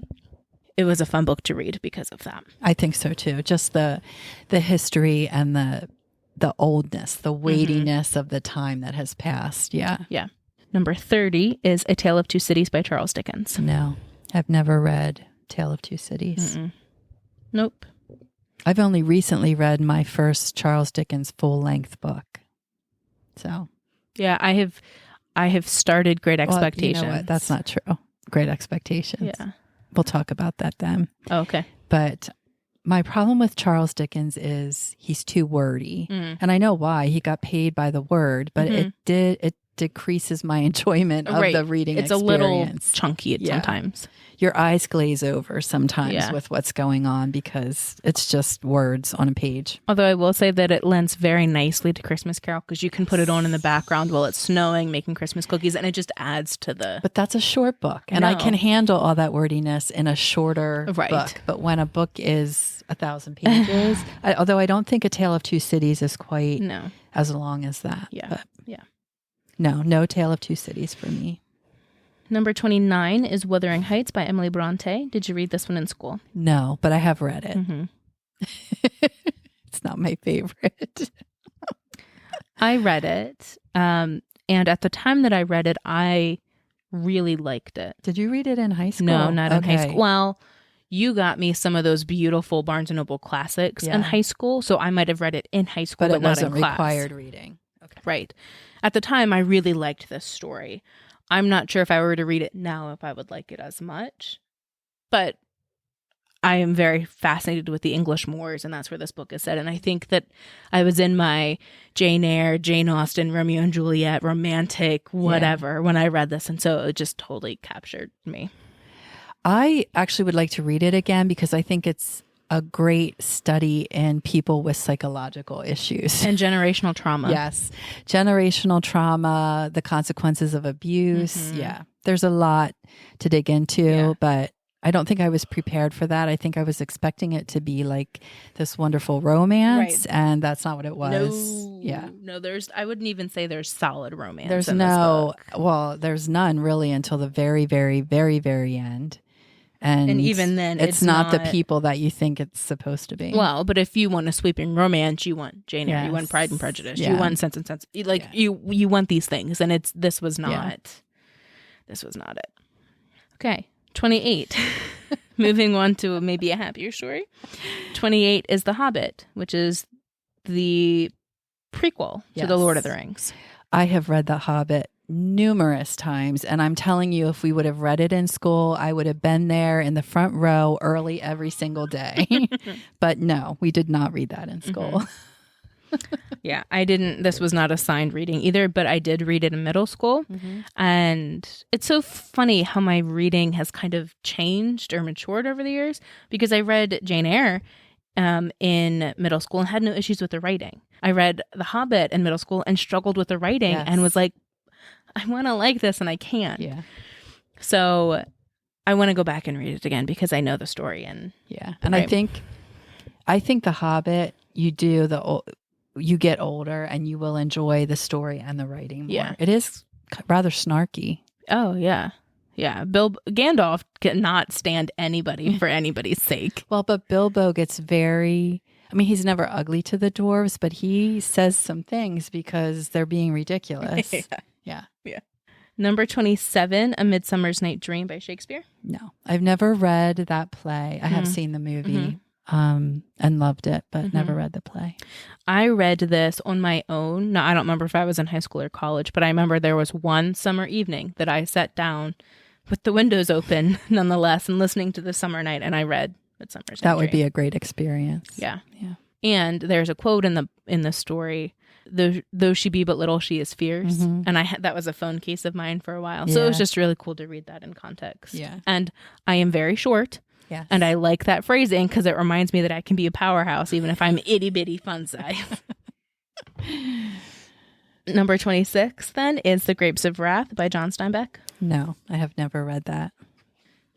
it was a fun book to read because of that. I think so too. Just the history and the oldness, the weightiness of the time that has passed. Yeah. Yeah. Number 30 is A Tale of Two Cities by Charles Dickens. No, I've never read Tale of Two Cities. Nope. I've only recently read my first Charles Dickens full-length book. So, yeah, I have started Great Expectations. You know what? That's not true. Great Expectations. Yeah. We'll talk about that then. Oh, okay. But my problem with Charles Dickens is he's too wordy. And I know why. He got paid by the word, but decreases my enjoyment of the reading it's experience. A little chunky sometimes. Your eyes glaze over sometimes with what's going on because it's just words on a page. Although I will say that it lends very nicely to Christmas Carol because you can put it on in the background while it's snowing, making Christmas cookies, and it just adds to the... But that's a short book, and I can handle all that wordiness in a shorter book. But when a book is 1,000 pages, although I don't think A Tale of Two Cities is quite as long as that. Yeah, No Tale of Two Cities for me. Number 29 is Wuthering Heights by Emily Bronte. Did you read this one in school? No, but I have read it. Mm-hmm. It's not my favorite. I read it. And at the time that I read it, I really liked it. Did you read it in high school? No, not in high school. Well, you got me some of those beautiful Barnes & Noble classics in high school. So I might have read it in high school, but it not wasn't in class. Required reading. Okay. Right. At the time, I really liked this story. I'm not sure if I were to read it now, if I would like it as much. But I am very fascinated with the English moors, and that's where this book is set. And I think that I was in my Jane Eyre, Jane Austen, Romeo and Juliet, romantic, whatever, when I read this. And so it just totally captured me. I actually would like to read it again because I think it's a great study in people with psychological issues. And generational trauma. Yes. Generational trauma, the consequences of abuse. Mm-hmm. Yeah. There's a lot to dig into, but I don't think I was prepared for that. I think I was expecting it to be like this wonderful romance, and that's not what it was. No, I wouldn't even say there's solid romance. There's in this book. Well, there's none really until the very, very, very, very end. And even then, it's not the people that you think it's supposed to be. Well, but if you want a sweeping romance, you want Jane Eyre, you want Pride and Prejudice, you want Sense and Sense. You want these things, and this was not it. Okay, 28. Moving on to maybe a happier story. 28 is The Hobbit, which is the prequel to The Lord of the Rings. I have read The Hobbit numerous times, and I'm telling you, if we would have read it in school, I would have been there in the front row early every single day. But no, we did not read that in school. Yeah, I didn't. This was not assigned reading either, but I did read it in middle school. And it's so funny how my reading has kind of changed or matured over the years, because I read Jane Eyre in middle school and had no issues with the writing. I read The Hobbit in middle school and struggled with the writing and was like, I want to like this and I can't. Yeah. So I want to go back and read it again because I know the story. And I think The Hobbit, you get older and you will enjoy the story and the writing more. Yeah. It is rather snarky. Oh, yeah. Yeah. Gandalf cannot stand anybody for anybody's sake. Well, but Bilbo gets he's never ugly to the dwarves, but he says some things because they're being ridiculous. Yeah. Number 27, A Midsummer's Night Dream by Shakespeare. No, I've never read that play. I have seen the movie and loved it, but never read the play. I read this on my own. Now, I don't remember if I was in high school or college, but I remember there was one summer evening that I sat down with the windows open, nonetheless, and listening to the summer night, and I read Midsummer's Night Dream. That would be a great experience. Yeah. And there's a quote in the story: Though she be but little, she is fierce. And that was a phone case of mine for a while. So it was just really cool to read that in context. Yeah. And I am very short. Yes. And I like that phrasing because it reminds me that I can be a powerhouse even if I'm itty bitty fun size. Number 26 then is The Grapes of Wrath by John Steinbeck. No, I have never read that.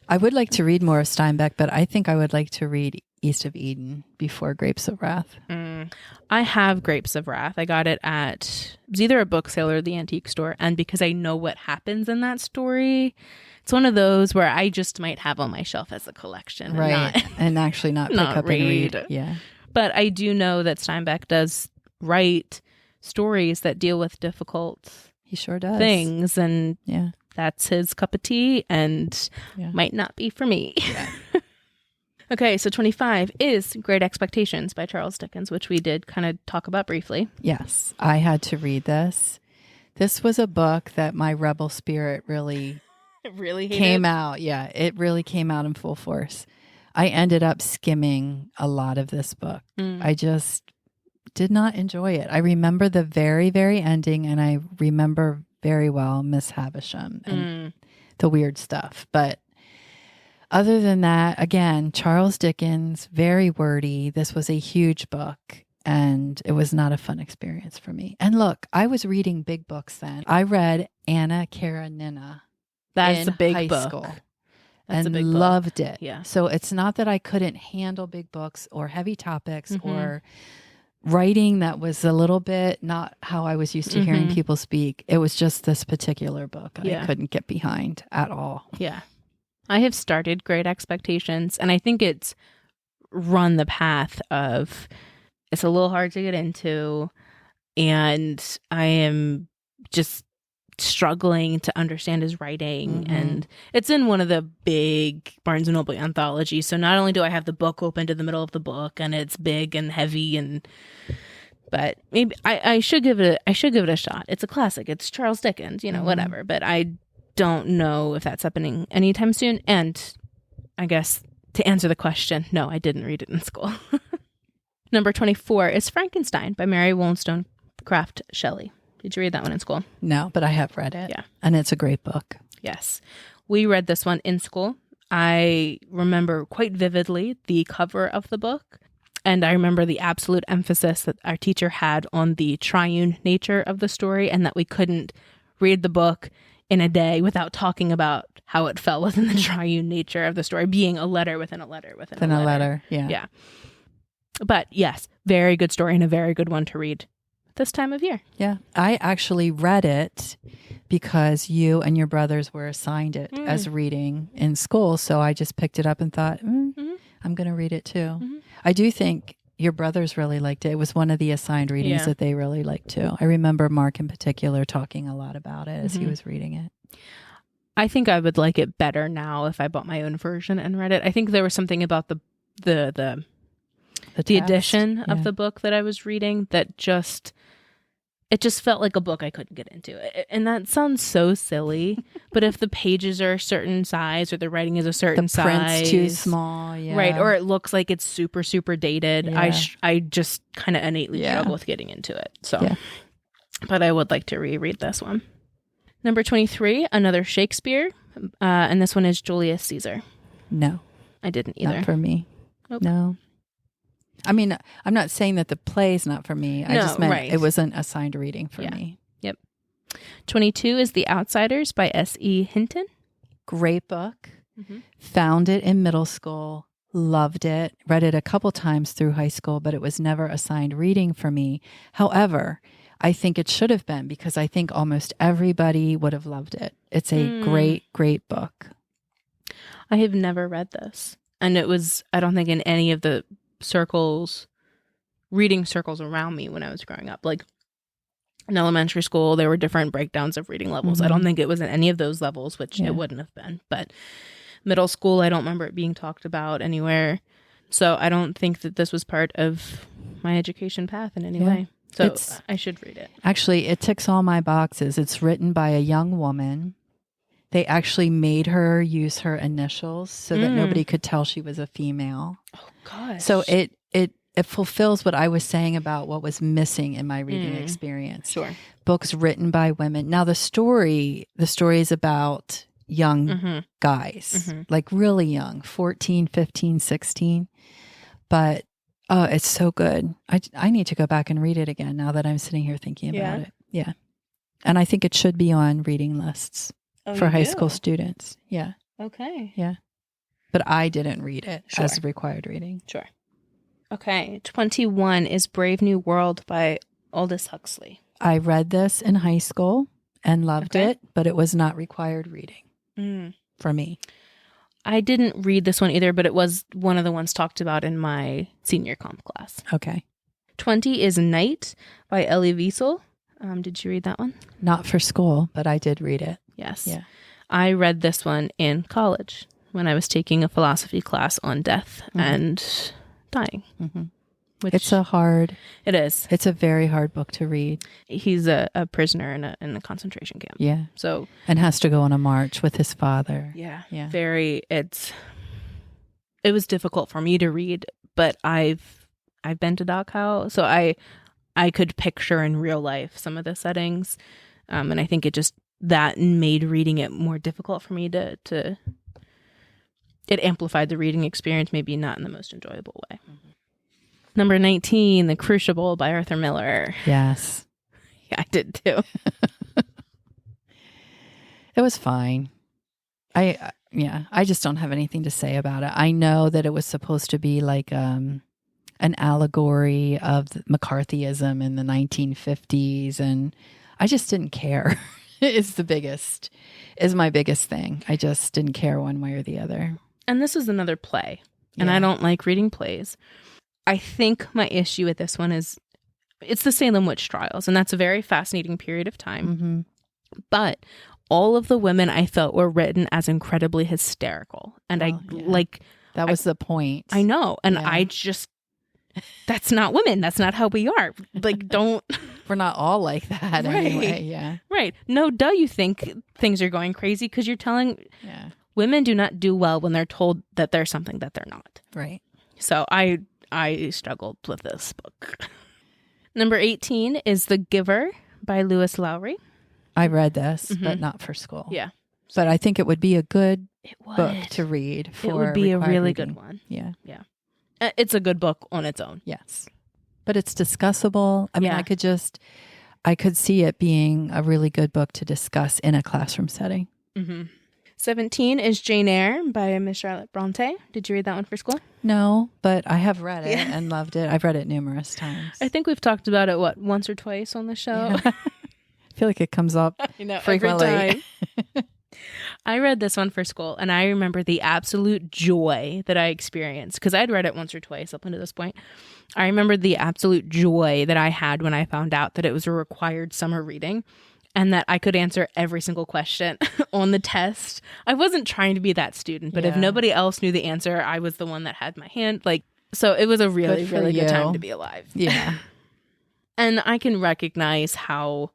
I would like to read more of Steinbeck, but I think I would like to read East of Eden before Grapes of Wrath. I have Grapes of Wrath. I got it at either a book sale or the antique store. And because I know what happens in that story, it's one of those where I just might have on my shelf as a collection. Right. And actually not pick up and read. Yeah. But I do know that Steinbeck does write stories that deal with difficult He sure does. things. And that's his cup of tea and might not be for me. Yeah. Okay, so 25 is Great Expectations by Charles Dickens, which we did kind of talk about briefly. Yes, I had to read this. This was a book that my rebel spirit really came out. Yeah, it really came out in full force. I ended up skimming a lot of this book. I just did not enjoy it. I remember the very, very ending, and I remember very well, Miss Havisham and the weird stuff. But other than that, again, Charles Dickens, very wordy. This was a huge book, and it was not a fun experience for me. And look, I was reading big books then. I read Anna Karenina. That's a big high book. School. That's a big and book. loved it. Yeah. So it's not that I couldn't handle big books or heavy topics or writing that was a little bit not how I was used to hearing people speak. It was just this particular book I couldn't get behind at all. Yeah. I have started Great Expectations, and I think it's run the path of it's a little hard to get into, and I am just struggling to understand his writing, and it's in one of the big Barnes and Noble anthologies. So not only do I have the book open to the middle of the book, and it's big and heavy, but maybe I should give it a shot. It's a classic. It's Charles Dickens, whatever. But I don't know if that's happening anytime soon. And I guess to answer the question, no, I didn't read it in school. Number 24 is Frankenstein by Mary Wollstonecraft Shelley. Did you read that one in school? No, but I have read it. Yeah. And it's a great book. Yes. We read this one in school. I remember quite vividly the cover of the book. And I remember the absolute emphasis that our teacher had on the triune nature of the story, and that we couldn't read the book in a day without talking about how it fell within the triune nature of the story, being a letter within a letter within a letter. Yeah. But yes, very good story and a very good one to read this time of year. Yeah. I actually read it because you and your brothers were assigned it as reading in school. So I just picked it up and thought, I'm going to read it too. I do think your brothers really liked it. It was one of the assigned readings that they really liked too. I remember Mark in particular talking a lot about it as he was reading it. I think I would like it better now if I bought my own version and read it. I think there was something about the edition of the book that I was reading that it just felt like a book I couldn't get into. And that sounds so silly, but if the pages are a certain size or the writing is a certain size, the print's too small, right, or it looks like it's super, super dated, I just kind of innately struggle with getting into it. So, but I would like to reread this one. Number 23, another Shakespeare, and this one is Julius Caesar. No, I didn't either. Not for me. Nope. No. I mean, I'm not saying that the play's not for me. I just meant it wasn't assigned reading for me. Yep. 22 is The Outsiders by S.E. Hinton. Great book. Found it in middle school. Loved it. Read it a couple times through high school, but it was never assigned reading for me. However, I think it should have been because I think almost everybody would have loved it. It's a great, great book. I have never read this. And it was, I don't think in any of the reading circles around me when I was growing up. Like in elementary school, there were different breakdowns of reading levels. I don't think it was in any of those levels, which it wouldn't have been. But middle school, I don't remember it being talked about anywhere. So I don't think that this was part of my education path in any way. So I should read it. Actually, it ticks all my boxes. It's written by a young woman. They actually made her use her initials so that nobody could tell she was a female. Oh, gosh. So it fulfills what I was saying about what was missing in my reading experience. Sure. Books written by women. Now, the story is about young guys, like really young, 14, 15, 16. But it's so good. I need to go back and read it again now that I'm sitting here thinking about it. Yeah. And I think it should be on reading lists. For high school students. Yeah. Okay. Yeah. But I didn't read it as required reading. Sure. Okay. 21 is Brave New World by Aldous Huxley. I read this in high school and loved it, but it was not required reading for me. I didn't read this one either, but it was one of the ones talked about in my senior comp class. Okay. 20 is Night by Elie Wiesel. Did you read that one? Not for school, but I did read it. Yes. Yeah. I read this one in college when I was taking a philosophy class on death and dying. Which it's it is. It's a very hard book to read. He's a prisoner in a concentration camp. Yeah. So and has to go on a march with his father. Yeah. Yeah. It was difficult for me to read, but I've been to Dachau, so I could picture in real life some of the settings. And I think that made reading it more difficult for me to it amplified the reading experience, maybe not in the most enjoyable way. Mm-hmm. Number 19, The Crucible by Arthur Miller. Yes. Yeah, I did too. It was fine. I just don't have anything to say about it. I know that it was supposed to be like an allegory of McCarthyism in the 1950s, and I just didn't care. Is my biggest thing. I just didn't care one way or the other. And this is another play, and I don't like reading plays. I think my issue with this one is it's the Salem witch trials, and that's a very fascinating period of time. Mm-hmm. But all of the women I felt were written as incredibly hysterical. And that was the point. I know. And I just, that's not women. That's not how we are. Like, don't. We're not all like that anyway. Yeah. Right. No, you think things are going crazy because you're telling women do not do well when they're told that they're something that they're not. Right. So I struggled with this book. Number 18 is The Giver by Lewis Lowry. I read this, but not for school. Yeah. But I think it would be a good book to read. It would be a really reading. good one. Yeah. Yeah. It's a good book on its own. Yes. But it's discussable. I mean, I could see it being a really good book to discuss in a classroom setting. Mm-hmm. 17 is Jane Eyre by Miss Charlotte Bronte. Did you read that one for school? No, but I have read it and loved it. I've read it numerous times. I think we've talked about it, once or twice on the show? Yeah. I feel like it comes up frequently. Every time. I read this one for school, and I remember the absolute joy that I experienced because I'd read it once or twice up until this point. I remember the absolute joy that I had when I found out that it was a required summer reading and that I could answer every single question on the test. I wasn't trying to be that student, but if nobody else knew the answer, I was the one that had my hand. So it was a really, really good time to be alive. Yeah. And I can recognize how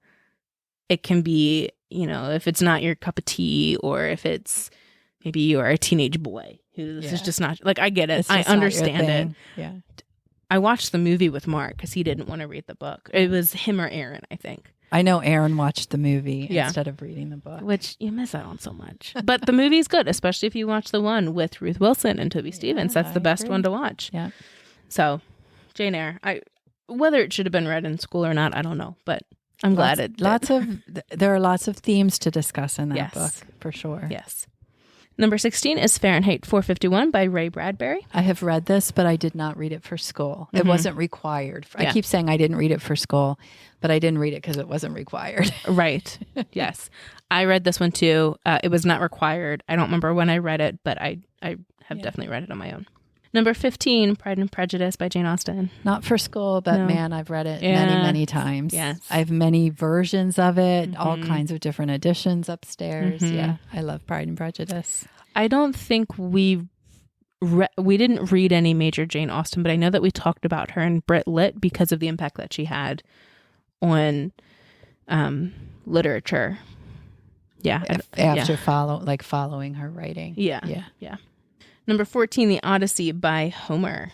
it can be, if it's not your cup of tea or if it's maybe you are a teenage boy who this is just not, I get it. I understand it. Yeah. I watched the movie with Mark because he didn't want to read the book. It was him or Aaron, I think. I know Aaron watched the movie instead of reading the book. Which you miss out on so much. But the movie's good, especially if you watch the one with Ruth Wilson and Toby Stevens. That's the best one to watch. Yeah. So, Jane Eyre. Whether it should have been read in school or not, I don't know. But I'm glad it did. There are lots of themes to discuss in that book, for sure. Yes. Number 16 is Fahrenheit 451 by Ray Bradbury. I have read this, but I did not read it for school. It wasn't required. I keep saying I didn't read it for school, but I didn't read it because it wasn't required. Right. Yes. I read this one too. It was not required. I don't remember when I read it, but I have definitely read it on my own. Number 15, Pride and Prejudice by Jane Austen. Not for school, but man, I've read it many, many times. Yes. I have many versions of it, all kinds of different editions upstairs. Yeah, I love Pride and Prejudice. I don't think we didn't read any major Jane Austen, but I know that we talked about her in Brit Lit because of the impact that she had on literature. Yeah. After following her writing. Yeah. Number 14, The Odyssey by Homer.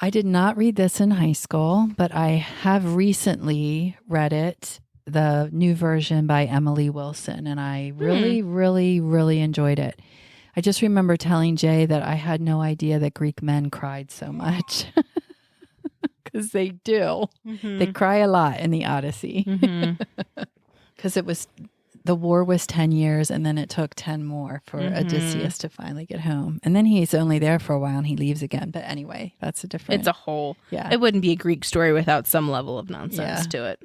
I did not read this in high school, but I have recently read it, the new version by Emily Wilson, and I really, really, really enjoyed it. I just remember telling Jay that I had no idea that Greek men cried so much. Because they do. Mm-hmm. They cry a lot in the Odyssey. Because the war was 10 years, and then it took 10 more for Odysseus to finally get home. And then he's only there for a while, and he leaves again. But anyway, that's a different... It's a whole... Yeah. It wouldn't be a Greek story without some level of nonsense to it.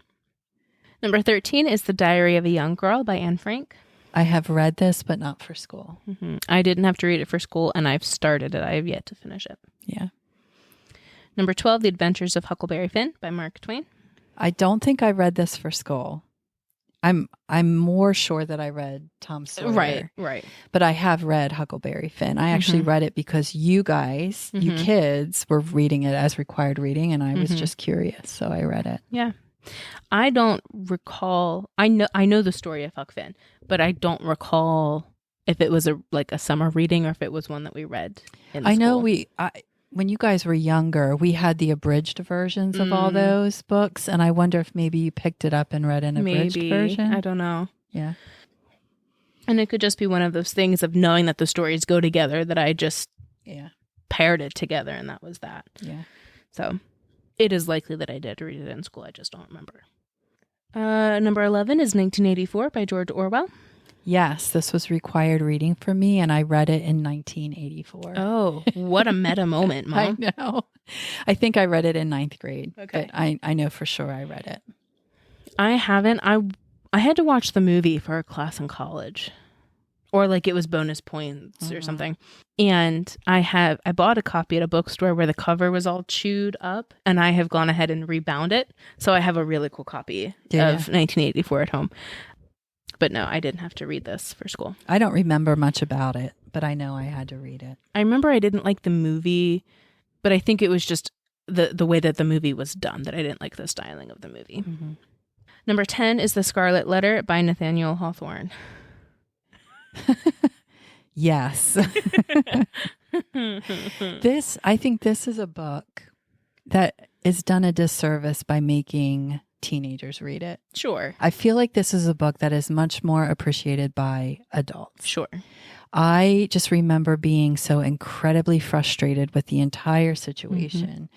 Number 13 is The Diary of a Young Girl by Anne Frank. I have read this, but not for school. I didn't have to read it for school, and I've started it. I have yet to finish it. Yeah. Number 12, The Adventures of Huckleberry Finn by Mark Twain. I don't think I read this for school. I'm more sure that I read Tom Sawyer. Right. But I have read Huckleberry Finn. I actually read it because you guys, you kids, were reading it as required reading, and I was just curious, so I read it. Yeah. I don't recall. I know the story of Huck Finn, but I don't recall if it was a summer reading or if it was one that we read in school. I know when you guys were younger, we had the abridged versions of all those books. And I wonder if maybe you picked it up and read an abridged version. I don't know. Yeah. And it could just be one of those things of knowing that the stories go together that I just paired it together, and that was that. Yeah. So it is likely that I did read it in school. I just don't remember. Number 11 is 1984 by George Orwell. Yes, this was required reading for me, and I read it in 1984. Oh, what a meta moment, Mom. I know. I think I read it in 9th grade, okay. But I know for sure I read it. I haven't. I had to watch the movie for a class in college, or like it was bonus points or something. And I bought a copy at a bookstore where the cover was all chewed up, and I have gone ahead and rebound it. So I have a really cool copy of 1984 at home. But no, I didn't have to read this for school. I don't remember much about it, but I know I had to read it. I remember I didn't like the movie, but I think it was just the way that the movie was done, that I didn't like the styling of the movie. Mm-hmm. Number 10 is The Scarlet Letter by Nathaniel Hawthorne. Yes. I think this is a book that is done a disservice by making teenagers read it. Sure. I feel like this is a book that is much more appreciated by adults. Sure. I just remember being so incredibly frustrated with the entire situation.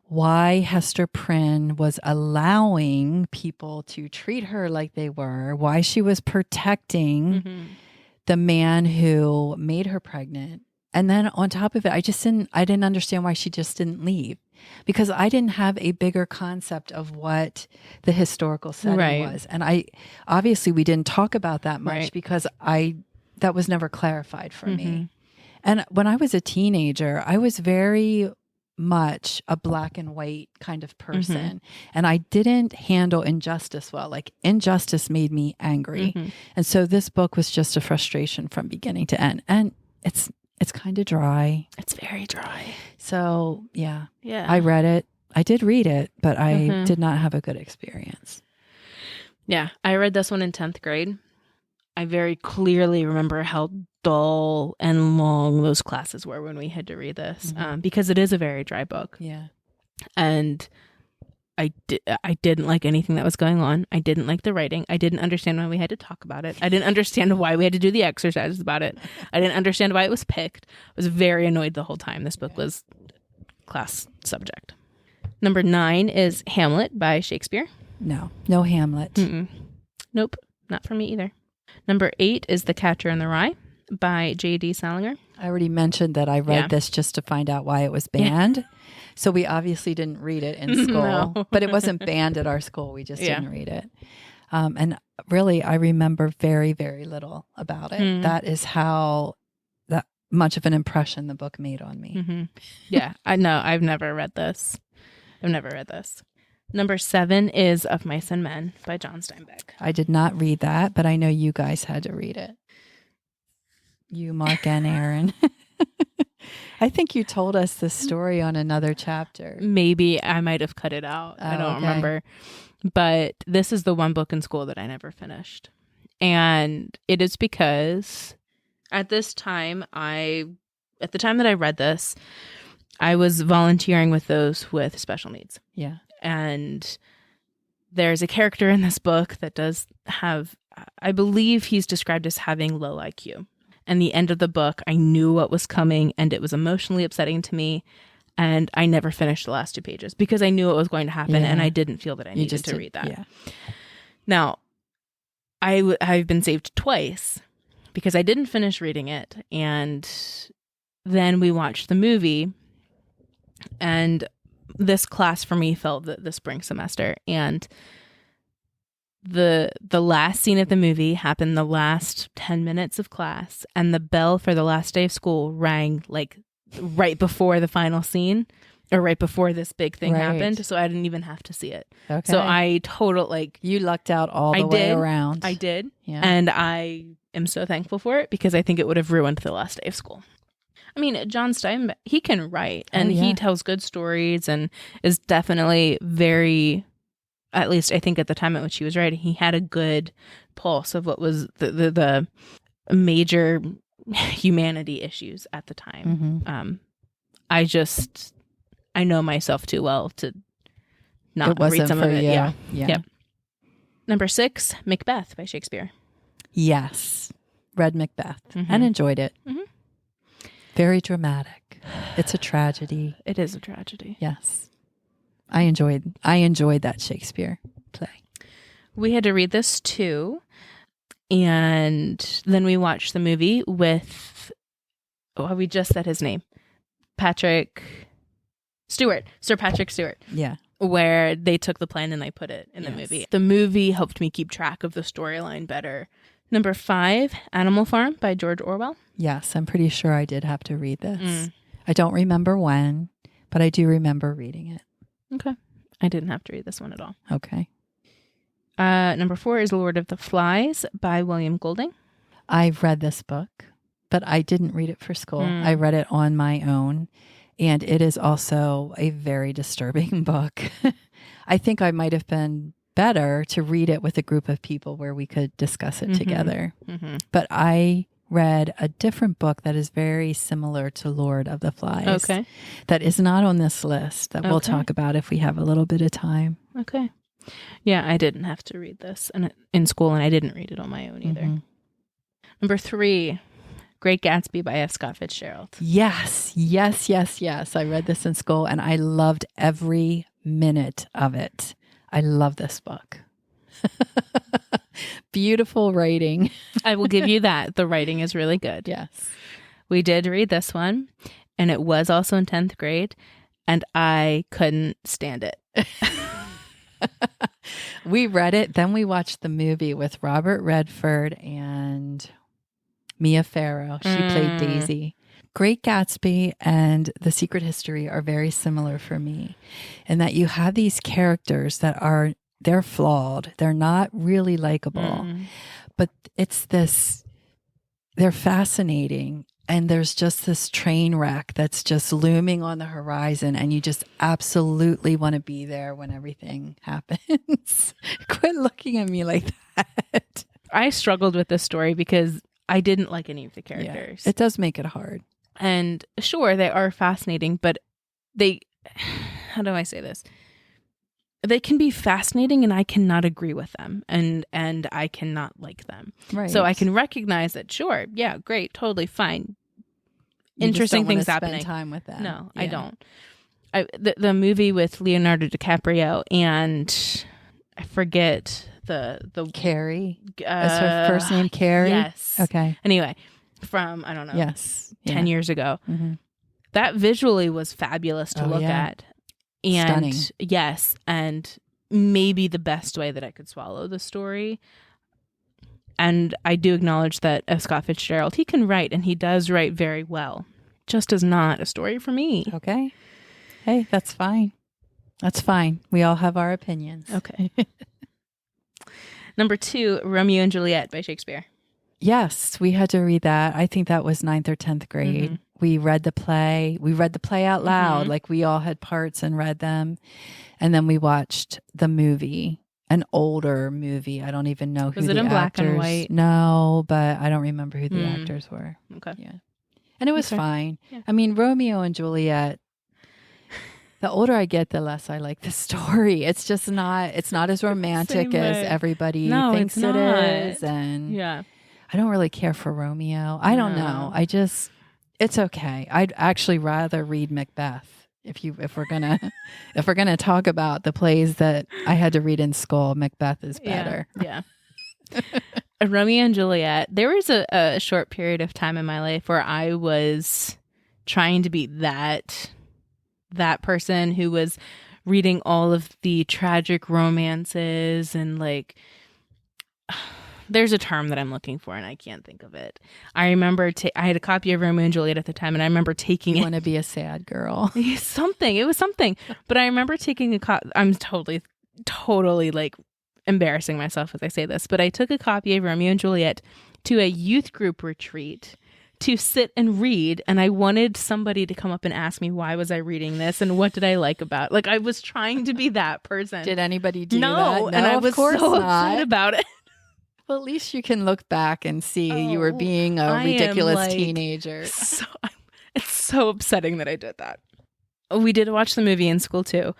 Why Hester Prynne was allowing people to treat her like they were, why she was protecting the man who made her pregnant. And then on top of it, I didn't understand why she just didn't leave, because I didn't have a bigger concept of what the historical setting was. And obviously we didn't talk about that much because that was never clarified for me. And when I was a teenager, I was very much a black and white kind of person. And I didn't handle injustice well. Like, injustice made me angry. And so this book was just a frustration from beginning to end. And it's kind of dry. It's very dry. So yeah, I read it. I did read it, but I did not have a good experience. Yeah, I read this one in 10th grade. I very clearly remember how dull and long those classes were when we had to read this, because it is a very dry book. Yeah. And I didn't like anything that was going on. I didn't like the writing. I didn't understand why we had to talk about it. I didn't understand why we had to do the exercises about it. I didn't understand why it was picked. I was very annoyed the whole time. This book was class subject. Number 9 is Hamlet by Shakespeare. No Hamlet. Nope, not for me either. Number 8 is The Catcher in the Rye by J.D. Salinger. I already mentioned that I read this just to find out why it was banned. So we obviously didn't read it in school, but it wasn't banned at our school. We just didn't read it. And really, I remember very, very little about it. That is how that much of an impression the book made on me. Yeah, I know. I've never read this. Number 7 is Of Mice and Men by John Steinbeck. I did not read that, but I know you guys had to read it. You, Mark, and Aaron. I think you told us this story on another chapter. Maybe I might have cut it out. I don't remember. But this is the one book in school that I never finished. And it is because at the time that I read this, I was volunteering with those with special needs. Yeah. And there's a character in this book that does have, I believe he's described as having low IQ. And the end of the book, I knew what was coming, and it was emotionally upsetting to me. And I never finished the last 2 pages because I knew it was going to happen, and I didn't feel that I needed to read that. Yeah. Now, I've been saved twice because I didn't finish reading it, and then we watched the movie, and this class for me fell the spring semester, and the last scene of the movie happened the last 10 minutes of class, and the bell for the last day of school rang like right before the final scene, or right before this big thing happened. So I didn't even have to see it. Okay. So I you lucked out all the way around. I did. Yeah. And I am so thankful for it because I think it would have ruined the last day of school. I mean, John Steinbeck, he can write, and he tells good stories and is definitely very, at least I think at the time at which he was writing, he had a good pulse of what was the major humanity issues at the time. I know myself too well to not read some of it. You. Yeah. Yep. Number 6, Macbeth by Shakespeare. Yes. Read Macbeth and enjoyed it. Mm-hmm. Very dramatic. It's a tragedy. It is a tragedy. Yes. I enjoyed that Shakespeare play. We had to read this too. And then we watched the movie with, we just said his name, Sir Patrick Stewart. Yeah. Where they took the plan and they put it in the movie. The movie helped me keep track of the storyline better. Number 5, Animal Farm by George Orwell. Yes, I'm pretty sure I did have to read this. I don't remember when, but I do remember reading it. Okay. I didn't have to read this one at all. Okay. Number 4 is Lord of the Flies by William Golding. I've read this book, but I didn't read it for school. I read it on my own, and it is also a very disturbing book. I think I might have been better to read it with a group of people where we could discuss it together. But I read a different book that is very similar to Lord of the Flies. Okay. That is not on this list that we'll talk about if we have a little bit of time. Okay. Yeah, I didn't have to read this in school, and I didn't read it on my own either. Number 3, Great Gatsby by F. Scott Fitzgerald. Yes. I read this in school, and I loved every minute of it. I love this book. Beautiful writing. I will give you that. The writing is really good. Yes. We did read this one, and it was also in 10th grade, and I couldn't stand it. We read it, then we watched the movie with Robert Redford and Mia Farrow. She played Daisy. Great Gatsby and The Secret History are very similar for me in that you have these characters that they're flawed. They're not really likable, but they're fascinating. And there's just this train wreck that's just looming on the horizon, and you just absolutely want to be there when everything happens. Quit looking at me like that. I struggled with this story because I didn't like any of the characters. Yeah, it does make it hard. And sure, they are fascinating, but how do I say this? They can be fascinating, and I cannot agree with them, and I cannot like them. Right. So I can recognize that. Sure, yeah, great, totally fine. Interesting things happening. Spend time with them. No, yeah. I don't. The movie with Leonardo DiCaprio and I forget the Carrie. Is her first name Carrie? Yes. Okay. Anyway, from I don't know. Yes. 10 years ago. That visually was fabulous to look at. And stunning. Yes, and maybe the best way that I could swallow the story. And I do acknowledge that F. Scott Fitzgerald, he can write, and he does write very well. Just is not a story for me. Okay. Hey, that's fine. That's fine. We all have our opinions. Okay. Number 2, Romeo and Juliet by Shakespeare. Yes, we had to read that. I think that was 9th or 10th grade. We read the play. We read the play out loud. Like we all had parts and read them. And then we watched the movie, an older movie. I don't even know who the actors. Was it in black and white? No, but I don't remember who the actors were. Okay. Yeah. And it was fine. Yeah. I mean, Romeo and Juliet, the older I get, the less I like the story. It's not as romantic as everybody thinks it is. And yeah. I don't really care for Romeo. I don't know. It's okay. I'd actually rather read Macbeth if we're gonna talk about the plays that I had to read in school. Macbeth is better. Yeah. Romeo and Juliet. There was a short period of time in my life where I was trying to be that person who was reading all of the tragic romances and like. There's a term that I'm looking for, and I can't think of it. I remember I had a copy of Romeo and Juliet at the time, and I remember taking You want to be a sad girl. It was something. But I remember taking a copy. I'm totally like embarrassing myself as I say this, but I took a copy of Romeo and Juliet to a youth group retreat to sit and read, and I wanted somebody to come up and ask me why was I reading this and what did I like about it. Like I was trying to be that person. Did anybody do that? No, and I was so upset about it. Well, at least you can look back and see you were being a ridiculous teenager. It's so upsetting that I did that. We did watch the movie in school too.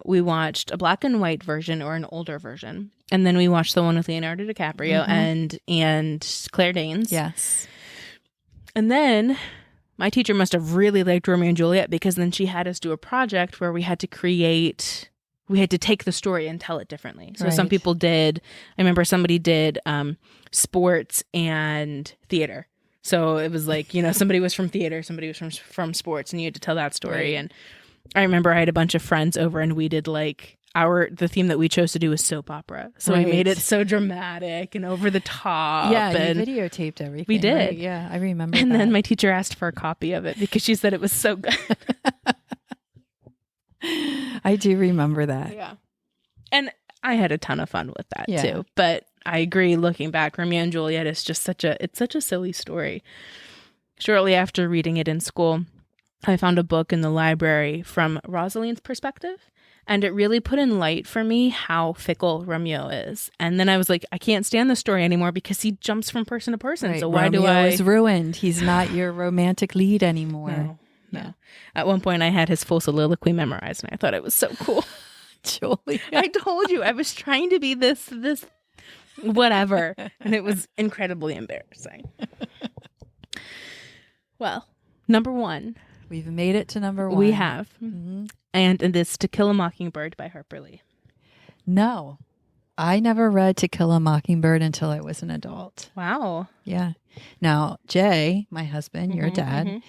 We watched a black and white version or an older version. And then we watched the one with Leonardo DiCaprio and Claire Danes. Yes. And then my teacher must have really liked Romeo and Juliet, because then she had us do a project where we had to take the story and tell it differently. So some people did, I remember somebody did sports and theater. So it was like, somebody was from theater, somebody was from sports, and you had to tell that story. Right. And I remember I had a bunch of friends over, and we did like the theme that we chose to do was soap opera. So we made it so dramatic and over the top. Yeah, and you videotaped everything. We did. Right? Yeah, I remember and that. then my teacher asked for a copy of it because she said it was so good. I do remember that. Yeah. And I had a ton of fun with that too. But I agree, looking back, Romeo and Juliet is just such a silly story. Shortly after reading it in school, I found a book in the library from Rosalind's perspective, and it really put in light for me how fickle Romeo is. And then I was like, I can't stand the story anymore because he jumps from person to person. Right. So why Romeo is ruined. He's not your romantic lead anymore. No. Yeah. At one point, I had his full soliloquy memorized, and I thought it was so cool. Julie, I told you I was trying to be this whatever, and it was incredibly embarrassing. Well, number 1. We've made it to number 1. We have. Mm-hmm. And it's To Kill a Mockingbird by Harper Lee. No, I never read To Kill a Mockingbird until I was an adult. Wow. Yeah. Now, Jay, my husband, your dad,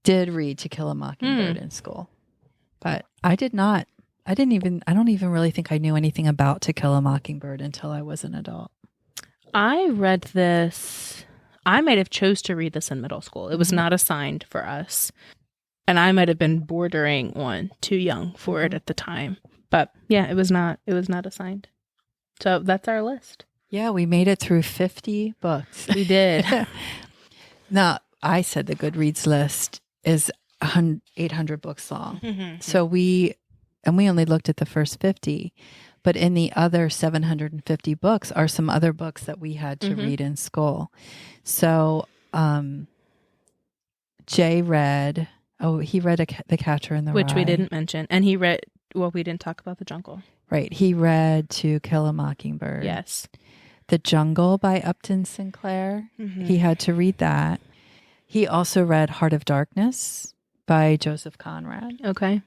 did read To Kill a Mockingbird in school, but I did not. I don't even really think I knew anything about To Kill a Mockingbird until I was an adult. I read this. I might have chose to read this in middle school. It was not assigned for us. And I might have been bordering too young for it at the time. But yeah, it was not assigned. So that's our list. Yeah, we made it through 50 books. We did. Now, I said the Goodreads list is 800 books long. Mm-hmm. So we only looked at the first 50. But in the other 750 books are some other books that we had to read in school. So Jay read... he read The Catcher in the Rye. Which we didn't mention. And he read, we didn't talk about The Jungle. Right. He read To Kill a Mockingbird. Yes. The Jungle by Upton Sinclair. Mm-hmm. He had to read that. He also read Heart of Darkness by Joseph Conrad. Okay.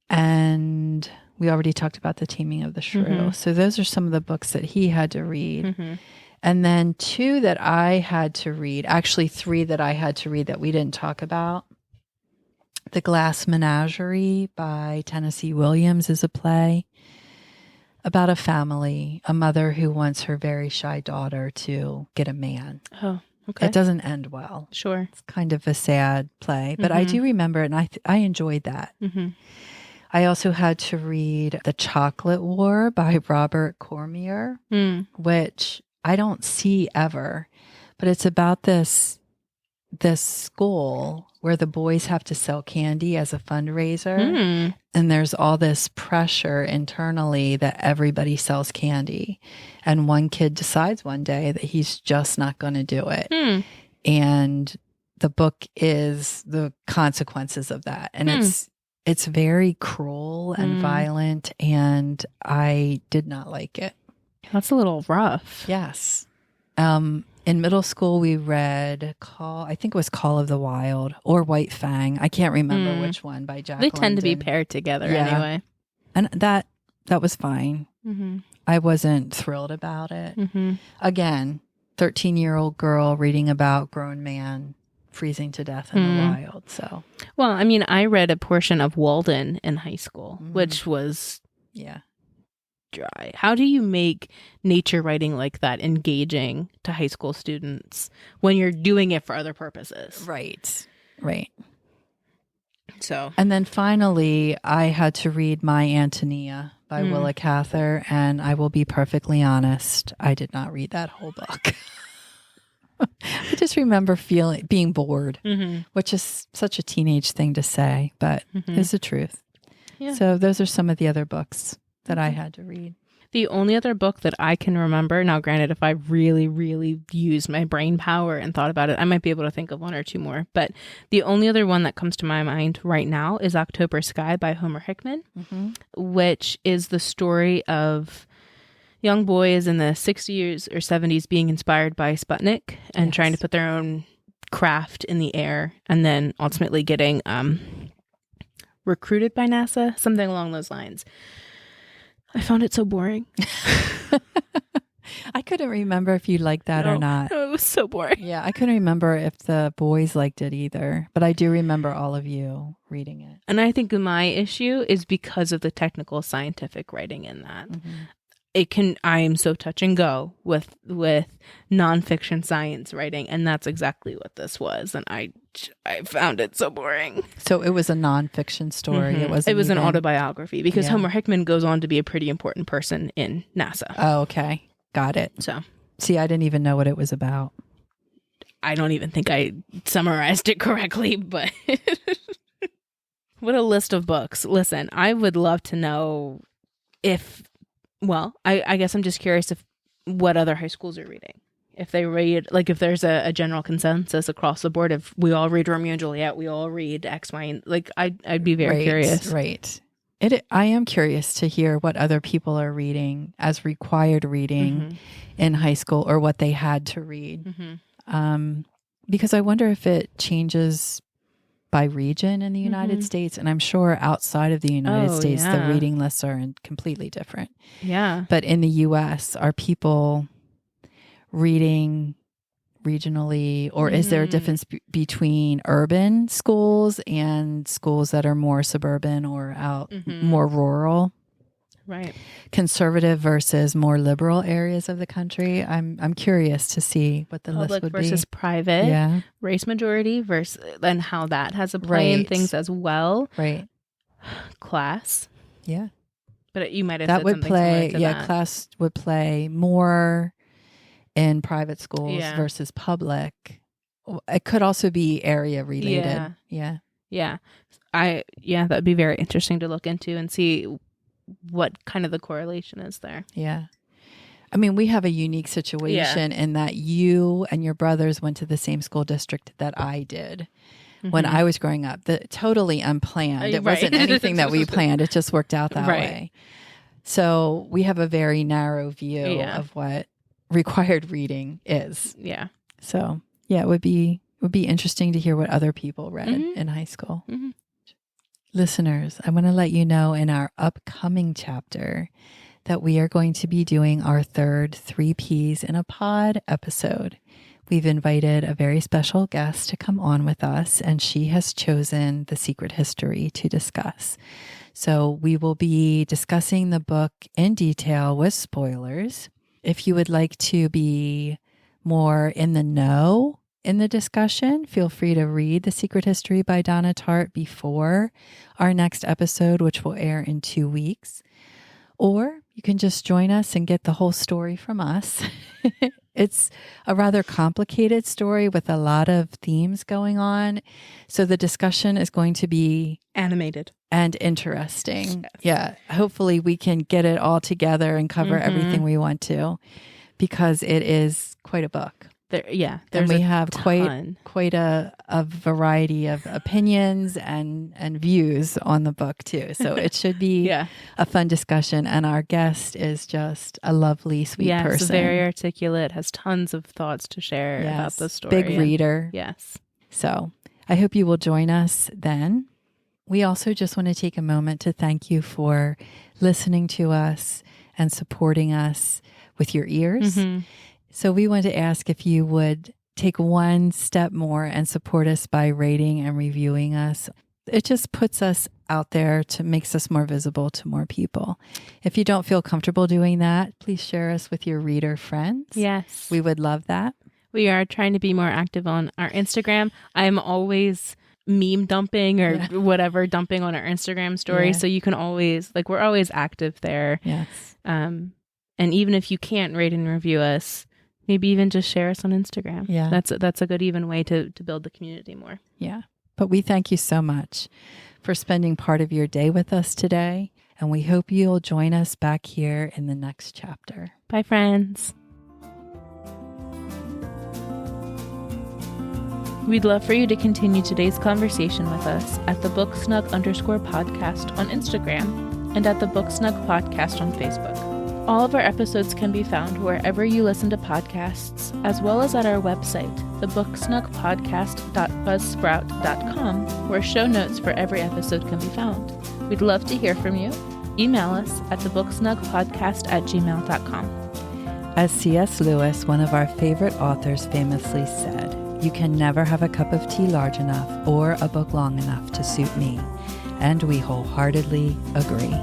And we already talked about The Taming of the Shrew. Mm-hmm. So those are some of the books that he had to read. Mm-hmm. And then 2 that I had to read, actually 3 that I had to read that we didn't talk about. The Glass Menagerie by Tennessee Williams is a play about a family, a mother who wants her very shy daughter to get a man. Oh, okay. It doesn't end well. Sure. It's kind of a sad play, but I do remember it, and I enjoyed that. Mm-hmm. I also had to read The Chocolate War by Robert Cormier, which I don't see ever, but it's about this school where the boys have to sell candy as a fundraiser. And there's all this pressure internally that everybody sells candy. And one kid decides one day that he's just not going to do it. And the book is the consequences of that. And it's very cruel and violent, and I did not like it. That's a little rough. Yes. In middle school, we read I think it was Call of the Wild or White Fang. I can't remember which one by Jack They London. tend to be paired together anyway. And that was fine. Mm-hmm. I wasn't thrilled about it. Mm-hmm. Again, 13-year-old girl reading about grown man freezing to death in the wild. So, well, I mean, I read a portion of Walden in high school, which was dry. How do you make nature writing like that engaging to high school students when you're doing it for other purposes? Right. So, and then finally, I had to read My Antonia by Willa Cather, and I will be perfectly honest, I did not read that whole book. I just remember being bored, which is such a teenage thing to say, but it's the truth. Yeah. So those are some of the other books that I had to read. The only other book that I can remember, now granted, if I really, really used my brain power and thought about it, I might be able to think of one or two more. But the only other one that comes to my mind right now is October Sky by Homer Hickman, which is the story of young boys in the 60s or 70s being inspired by Sputnik and trying to put their own craft in the air, and then ultimately getting recruited by NASA, something along those lines. I found it so boring. I couldn't remember if you liked that or not. No, it was so boring. Yeah, I couldn't remember if the boys liked it either, but I do remember all of you reading it. And I think my issue is because of the technical scientific writing in that. I am so touch and go with nonfiction science writing, and that's exactly what this was. And I found it so boring. So it was a nonfiction story. It was an autobiography, because Homer Hickman goes on to be a pretty important person in NASA. Oh, okay, got it. So, see, I didn't even know what it was about. I don't even think I summarized it correctly, but what a list of books. Listen, I would love to know if. Well, I guess I'm just curious what other high schools are reading. If they read, like, if there's a general consensus across the board, if we all read Romeo and Juliet, we all read X, Y, and like, I'd be very curious. Right. I am curious to hear what other people are reading as required reading in high school, or what they had to read. Because I wonder if it changes by region in the United States, and I'm sure outside of the United States, the reading lists are completely different. Yeah. But in the U.S., are people reading regionally, or is there a difference between urban schools and schools that are more suburban or out more rural? Right. Conservative versus more liberal areas of the country. I'm curious to see what the list would be. Public versus private. Race majority versus, and how that has a play in things as well. Right. Class. Yeah. But you might have that said would something play. similar to that. Class would play more in private schools versus public. It could also be area related. Yeah. That'd be very interesting to look into and see what kind of the correlation is there. Yeah. I mean, we have a unique situation in that you and your brothers went to the same school district that I did when I was growing up. Totally unplanned. It wasn't anything that we planned. It just worked out that way. So we have a very narrow view of what required reading is. Yeah. So it would be interesting to hear what other people read in high school. Listeners, I want to let you know in our upcoming chapter that we are going to be doing our third 3 Ps in a Pod episode. We've invited a very special guest to come on with us, and she has chosen the secret history to discuss. So we will be discussing the book in detail with spoilers. If you would like to be more in the know in the discussion, feel free to read The Secret History by Donna Tartt before our next episode, which will air in 2 weeks. Or you can just join us and get the whole story from us. It's a rather complicated story with a lot of themes going on. So the discussion is going to be animated and interesting. Yeah. Hopefully we can get it all together and cover everything we want to, because it is quite a book. And we have quite a variety of opinions and views on the book too. So it should be a fun discussion. And our guest is just a lovely, sweet person. Very articulate, has tons of thoughts to share about the story. Big reader. Yes. So I hope you will join us then. We also just want to take a moment to thank you for listening to us and supporting us with your ears. So we want to ask if you would take one step more and support us by rating and reviewing us. It just puts us out there, makes us more visible to more people. If you don't feel comfortable doing that, please share us with your reader friends. Yes. We would love that. We are trying to be more active on our Instagram. I'm always meme dumping or whatever, dumping on our Instagram story. So you can always, we're always active there. Yes. And even if you can't rate and review us, maybe even just share us on Instagram. Yeah. That's a good even way to build the community more. Yeah. But we thank you so much for spending part of your day with us today. And we hope you'll join us back here in the next chapter. Bye, friends. We'd love for you to continue today's conversation with us at the @booksnug_podcast on Instagram and at the Booksnug Podcast on Facebook. All of our episodes can be found wherever you listen to podcasts, as well as at our website, thebooksnugpodcast.buzzsprout.com, where show notes for every episode can be found. We'd love to hear from you. Email us at thebooksnugpodcast@gmail.com. As C.S. Lewis, one of our favorite authors, famously said, "You can never have a cup of tea large enough or a book long enough to suit me." And we wholeheartedly agree.